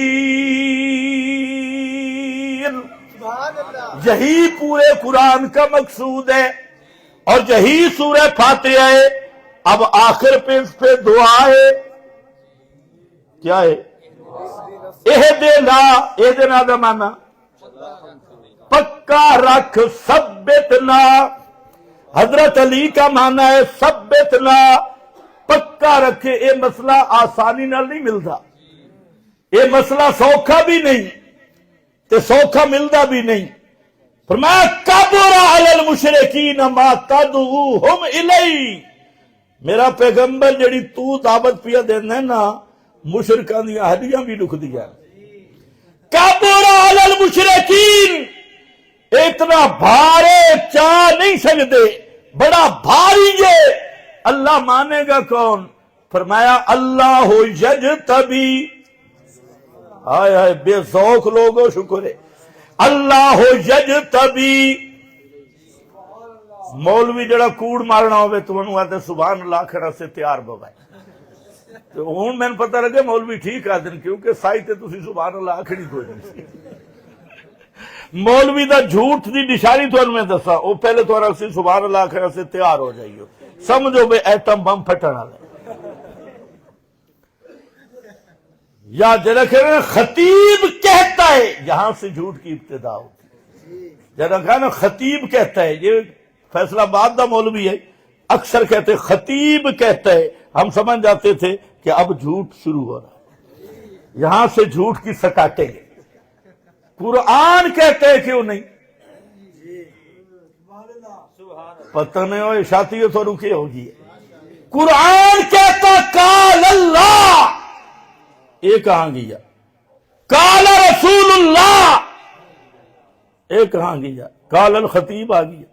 یہی پورے قرآن کا مقصود ہے، اور یہی سورہ فاتحہ ہے۔ اب آخر پہ اس پہ دعا ہے، کیا ہے؟ اہدنا دا معنی پکا رکھ، ثبتنا، حضرت علی کا معنی ہے ثبتنا، پکا رکھے۔ یہ مسئلہ آسانی نال نہیں ملتا، یہ مسئلہ سوکھا بھی نہیں تے سوکھا ملتا بھی نہیں۔ فرمایا کبر علی المشرکین ما تدعوہم الی۔ میرا پیغمبر جڑی تو دعوت پیا دینا ہے نا، مشرکان دی ہڈیاں بھی دکھ دیا۔ کبر علی المشرکین، اتنا بھارے چاہ نہیں سکتے، بڑا بھاری ہے۔ اللہ مانے گا کون؟ فرمایا اللہ یجتبی، ہائے ہائے بے ذوق لوگو شکر ہے، اللہ یجتبی۔ مولوی جڑا کوڑ مارنا ہوئے تو انہوں آتے سبحان اللہ کھڑا سے تیار بوائے، تو ہون میں پتہ لگے مولوی ٹھیک آدن، کیونکہ سائی تے تسی سبحان اللہ کھڑی کوئی نہیں۔ مولوی دا جھوٹ دی نشانی تو انہوں میں دسا، وہ پہلے تو انہوں سے سبحان اللہ کھڑا سے تیار ہو جائیو، سمجھو بے ایٹم بم پھٹنا لے۔ یا جنہا کہنا خطیب کہتا ہے، یہاں سے جھوٹ کی ابتدا ہوتی ہے۔ جنہا کہنا خطیب کہتا ہے، یہ فیصلہ آباد دا مولوی ہے، اکثر کہتے خطیب کہتا ہے، ہم سمجھ جاتے تھے کہ اب جھوٹ شروع ہو رہا ہے، یہاں سے جھوٹ کی سکاٹیں گے۔ قرآن کہتے ہیں کیوں نہیں؟ پتہ نہیں ہو اشاعتی تو رکے ہوگی۔ قرآن کہتا قال اللہ، یہ کہاں گیا؟ قال رسول اللہ، یہ کہاں گیا؟ قال الخطیب آ گیا۔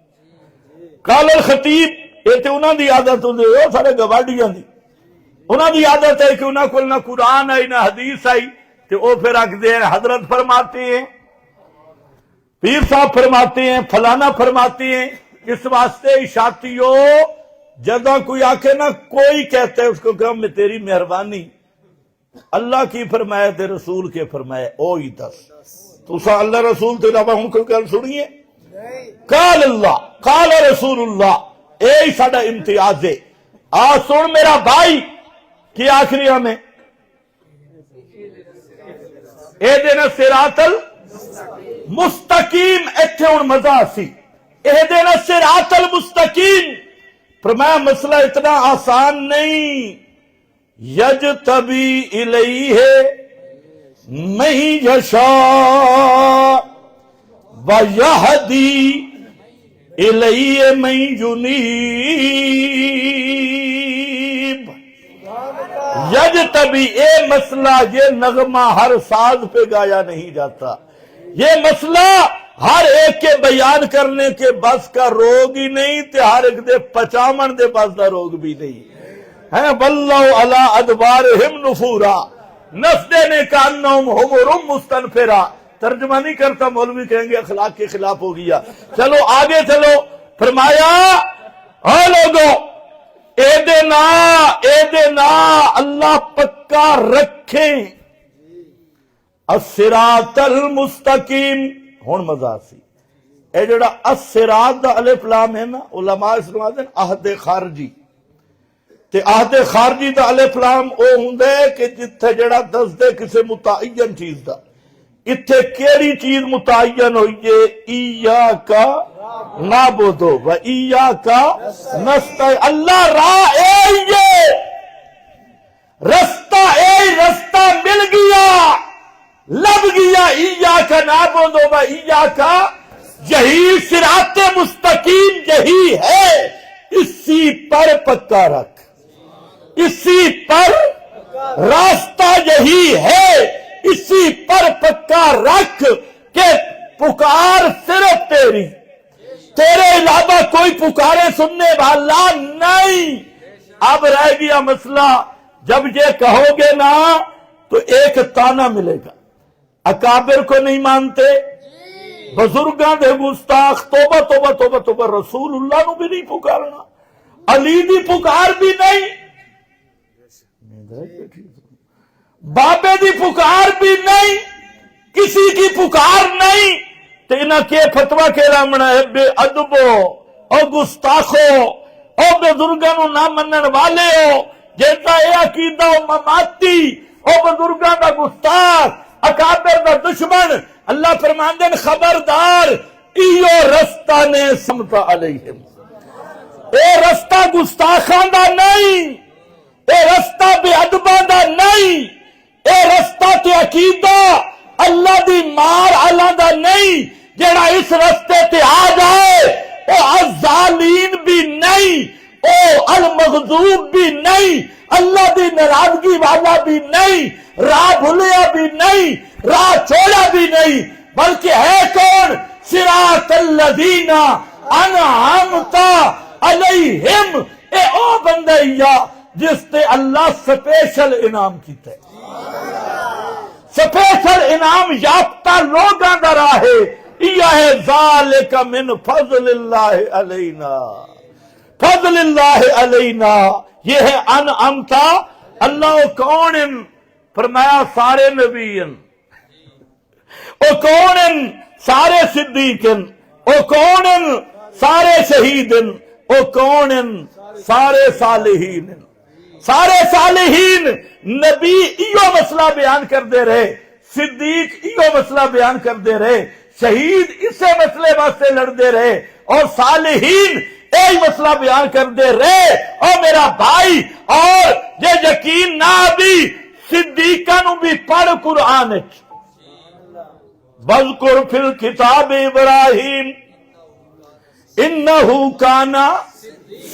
قال الخطیب، یہ تو انہوں دی عادت ہوندی ہے، سارے گواڈیاں دی انہوں دی عادت ہے کہ انہوں کو نہ قرآن آئی نہ حدیث آئی، تو وہ پھر رکھ دے ہیں حضرت فرماتے ہیں، پیر صاحب فرماتے ہیں، فلانا فرماتے ہیں۔ اس واسطے اشاعتیوں جدہ کوئی آکے نہ کوئی کہتا ہے اس کو کہ میں تیری مہربانی، اللہ کی فرمائے تے رسول کے فرمائے او ہی دس، تو سا اللہ رسول تے ربا ہوں کو کل سنیے؟ قال اللہ قال رسول اللہ، اے ساڑا امتیاز ہے۔ آج سن میرا بھائی کی آخری ہمیں اے دینا صراط المستقیم، ایتھے ان مزہ سی، اے دینا صراط المستقیم۔ فرمایا مسئلہ اتنا آسان نہیں، یجتبی الیہ من یشاء وَيَهْدِي إِلَيْهِ مَن يُنِيبُ یجتبی، اے مسئلہ یہ نغمہ ہر ساز پہ گایا نہیں جاتا، یہ مسئلہ ہر ایک کے بیان کرنے کے بس کا روگ ہی نہیں تے ہر ایک دے پچامن دے بس دا روگ بھی نہیں ہے۔ واللہ علی ادبارہم نفورا، نفدے نے کانہم حمر مستنفرا، ترجمہ نہیں کرتا، مولوی کہیں گے اخلاق کے خلاف ہو گیا۔ چلو آگے چلو، فرمایا ہاں لوگوں اے دینا اللہ پکا رکھیں الصراط المستقیم۔ ہون مزہ سی اے جڑا الصراط دا الف لام ہے نا، علماء اسلام دے عہد خارجی تے عہد خارجی دا الف لام او ہوندے کہ جتھے جڑا دس دے کسے متعین چیز دا، اتھے کیڑی چیز متعین ہوئی ہے؟ ایاکا نعبدو و ایاکا نستعین، اللہ راہ اے یہ رستہ، اے رستہ مل گیا، لب گیا، ایاکا نعبدو و ایاکا، یہی صراط مستقیم یہی ہے، اسی پر پکا رکھ، اسی پر راستہ یہی ہے، اسی پر پکا رکھ کہ پکار صرف تیری، تیرے علاوہ کوئی پکارے سننے والا نہیں۔ اب رہ گیا مسئلہ، جب یہ کہو گے نا تو ایک تانا ملے گا، اکابر کو نہیں مانتے، بزرگاں دے گستاخ، توبہ توبہ توبہ توبہ، رسول اللہ نو بھی نہیں پکارنا، علی دی پکار بھی نہیں، بابے دی پکار بھی نہیں، کسی کی پکار نہیں، تو انہاں کے فتوہ کے رامنا ہے بے ادبو او گستاخو او بزرگاں نو نہ منن والے ہو، جیسا اے عقیدہ او مماتی او بزرگاں دا گستاخ، اکابر دا دشمن، اللہ فرماندے خبردار ایو رستہ نے سمتا علیہم، اے رستہ گستاخاں دا نہیں، اے رستہ بے ادباں دا نہیں، اے رستہ تے عقیدہ اللہ دی مار اللہ دا نہیں، جڑا اس رستے تے آ جائے او الظالین بھی نہیں، او المغضوب بھی نہیں، اللہ دی ناراضگی والا بھی نہیں، راہ بھولیا بھی نہیں، راہ چھوڑا بھی نہیں، بلکہ ہے کون؟ صراط الذین انعمت علیہم، اے او بندہ یا جس تے اللہ سپیشل انعام کیتا ہے، سپیشل انعام یافتہ لوگاں دا راہ ہے، یہ ہے ذالک من فضل اللہ علینا، فضل اللہ علینا، یہ ہے انعمتا اللہ کون ان، فرمایا سارے نبیین، او کون ان سارے صدیقین، او کون ان سارے شہیدین، او کون ان سارے صالحین، سارے صالحین نبی ایو مسئلہ بیان کر دے رہے، صدیق ایو مسئلہ بیان کر دے رہے، شہید اسے مسئلے واسطے لڑ دے رہے، اور صالحین ایک مسئلہ بیان کر دے رہے۔ اور میرا بھائی، اور یہ یقین نہ بھی صدیقہ نو بھی پڑھ قرآن، وَاذْكُرْ فِي الْكِتَابِ إِبْرَاهِيمَ إِنَّهُ كَانَ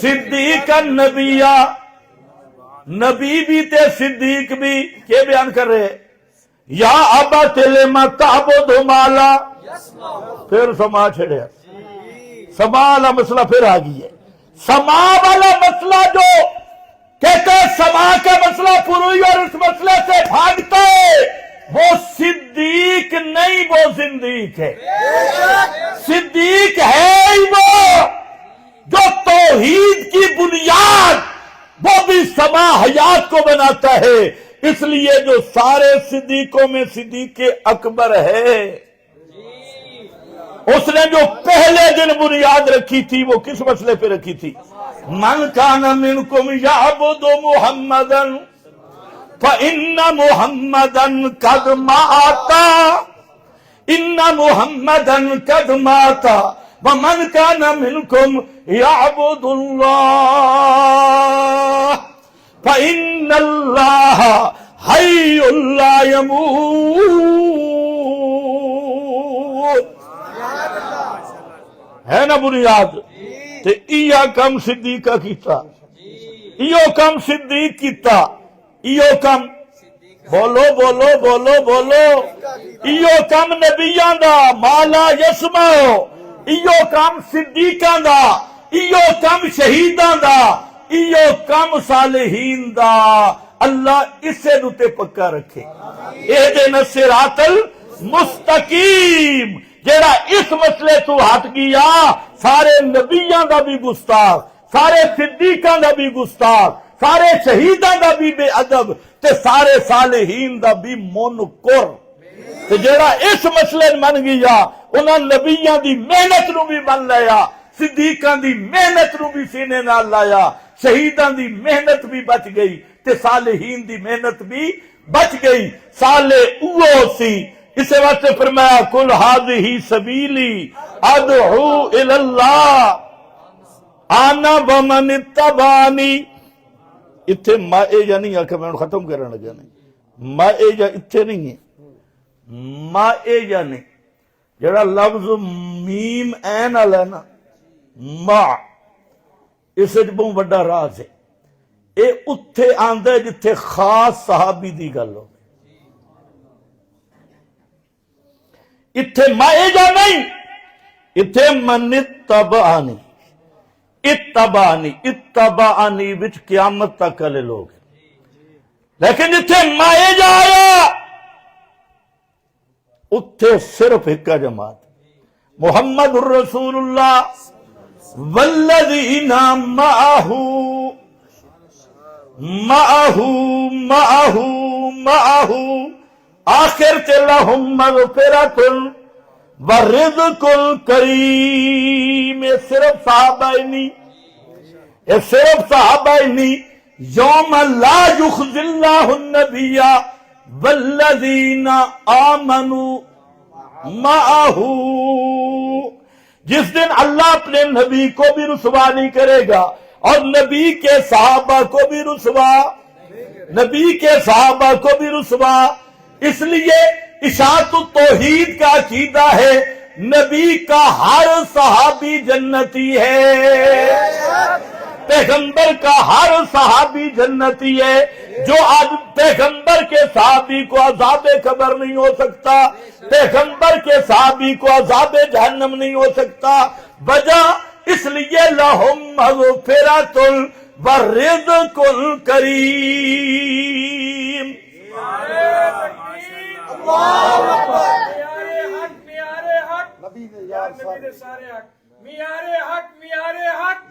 صِدِّيقًا نَبِيًّا، نبی بھی تے صدیق بھی، کیا بیان کر رہے؟ یا ابت لم تعبد ما لا، پھر سما چھڑیا، سما والا مسئلہ پھر آ گئی ہے، سما والا مسئلہ جو کہتے ہیں سما کا مسئلہ پوری اور اس مسئلے سے بھاگتا ہے، وہ صدیق نہیں، وہ زندیق ہے۔ صدیق ہے ہی وہ جو توحید کی بنیاد، وہ بھی سما حیات کو بناتا ہے، اس لیے جو سارے صدیقوں میں صدیق اکبر ہے، اس نے جو پہلے دن بنیاد رکھی تھی وہ کس مسئلے پہ رکھی تھی؟ من کان منکم یعبد محمدا فإن محمدا قد مات، ان محمدا قد مات ومن کان منکم یعبد اللہ فإن اللہ حی لا يموت۔ ہے نا بنیاد تے ایہ کم صدیقہ کیتا ایو کم صدیق کیتا ایو کم بولو بولو بولو بولو ایو کم نبیاں دا مالا یسمعو ایو کم صدیقاں دا ایو کم شہیداں دا ایو کم صالحین دا اللہ اسے دوتے پکا رکھے اہدنا الصراط المستقیم جیڑا اس مسئلے تو ہٹ گیا سارے نبیاں دا بھی گستاخ سارے صدیقاں دا بھی گستاخ سارے شہیداں دا بھی بے ادب تے سارے صالحین دا بھی منکر تے جیڑا اس مسئلے من گیا انہاں نبیاں دی محنت نو بھی من لیا صدیقاں دی محنت نو بھی سینے نال لایا شہیداں دی محنت بھی بچ گئی تے صالحین دی محنت بھی بچ گئی صالح اوہ سی اسے واسطے فرمایا کل ہذہ سبیلی ادعو الی اللہ انا ومن اتبعنی اتھے مائجہ نہیں آکھا میں ختم کرنے لگا نہیں مائجہ اتھے نہیں ہے مائجہ نہیں جڑا لفظ میم این علیہ نا ما اسے بہت بڑا راز ہے اے اتھے آندے جتھے خاص صحابی دی گل ہو اتھے مائجہ نہیں اتھے من اتبعنی اتبعنی اتبعنی وچ قیامت تک والے لوگ لیکن جتھے مائجہ آیا اتھے صرف ایک جماعت محمد الرسول اللہ والذین معہو معہو معہو معہو آخر تے لہم مغفرۃ ورزق کریم یہ صرف صحابہ ہی نہیں یہ صرف صحابہ ہی نہیں یوم لا یخزی اللہ النبی والذین آمنوا معہو جس دن اللہ اپنے نبی کو بھی رسوا نہیں کرے گا اور نبی کے صحابہ کو بھی رسوا نبی کے صحابہ کو بھی رسوا اس لیے اشاعت التوحید کا عقیدہ ہے نبی کا ہر صحابی جنتی ہے پیغمبر کا ہر صحابی جنتی ہے جو آج پیغمبر کے صحابی کو عذاب قبر نہیں ہو سکتا پیغمبر کے صحابی کو عذاب جہنم نہیں ہو سکتا وجہ اس لیے لہم مغفرۃ ورزق کریم میارے حق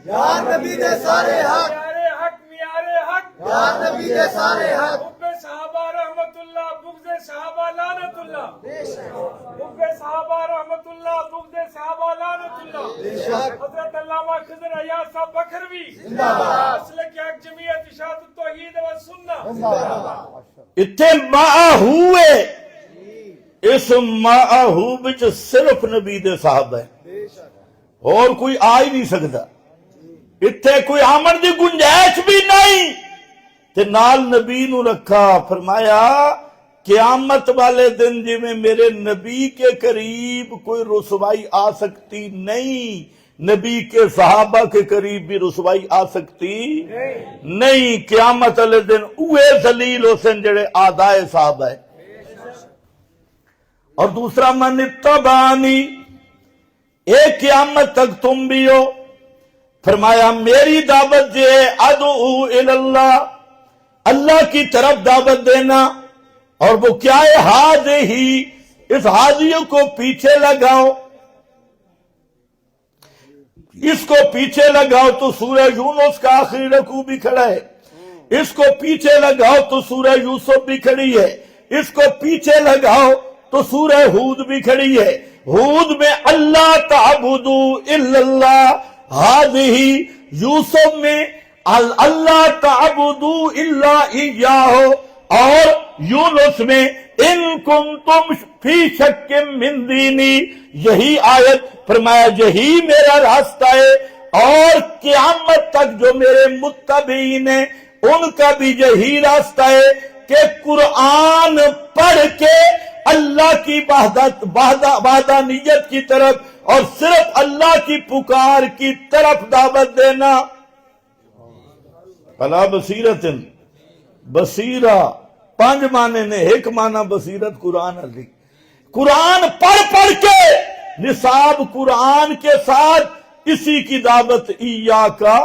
یا نبی دے سارے حق میارے حق یا نبی دے سارے حق حب صحابہ رحمت اللہ بغض صحابہ لعنت اللہ حب صحابہ رحمت اللہ بغض صحابہ لعنت اللہ حضرت علامہ خضر ایاز صاحب بکھروی زندہ باد مسلک حق جمعیت اشاعت التوحید و سنت اتھے معہو اس معہو بچ صرف نبی دے صحابہ ہیں اور کوئی آ ہی نہیں سکتا اتھے کوئی آمن دی گنجائش بھی نہیں تے نال نبی نو رکھا فرمایا قیامت والے دن جی میں میرے نبی کے قریب کوئی رسوائی آ سکتی نہیں نبی کے صحابہ کے قریب بھی رسوائی آ سکتی نہیں قیامت والے دن اوے ذلیل حسین جڑے آدائے صحابہ ہے اور دوسرا من اتبعنی ایک قیامت تک تم بھی ہو فرمایا میری دعوت یہ ہے ادعو الی اللہ اللہ کی طرف دعوت دینا اور وہ کیا ہے حاضی اس حاضیوں کو پیچھے لگاؤ اس کو پیچھے لگاؤ تو سورہ یونس کا آخری رکوع بھی کھڑا ہے اس کو پیچھے لگاؤ تو سورہ یوسف بھی کھڑی ہے اس کو پیچھے لگاؤ تو سورہ ہود بھی کھڑی ہے ہود میں اللہ تعبدو الا اللہ ہذہ یوسف میں اللہ تعبدو الا ایاہ اور یونس میں ان کنتم فی شک من دینی یہی آیت فرمایا یہی میرا راستہ ہے اور قیامت تک جو میرے متبعین ہیں ان کا بھی یہی راستہ ہے کہ قرآن پڑھ کے اللہ کی وحدانیت کی طرف اور صرف اللہ کی پکار کی طرف دعوت دینا. فلا بصیرت بصیرہ 5 معنی نے، ایک معنی بصیرت قرآن علی. قرآن پڑھ کے نصاب قرآن کے ساتھ اسی کی دعوت ایاکا.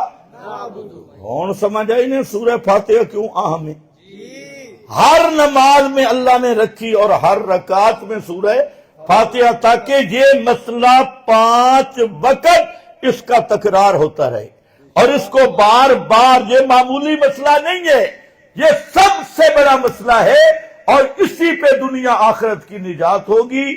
کون سمجھ آئی نے سورہ فاتحہ کیوں اہم ہے؟ ہر نماز میں اللہ نے رکھی اور ہر رکعت میں سورہ فاتحہ، تاکہ یہ مسئلہ 5 وقت اس کا تکرار ہوتا رہے. اور اس کو بار بار، یہ معمولی مسئلہ نہیں ہے، یہ سب سے بڑا مسئلہ ہے، اور اسی پہ دنیا آخرت کی نجات ہوگی.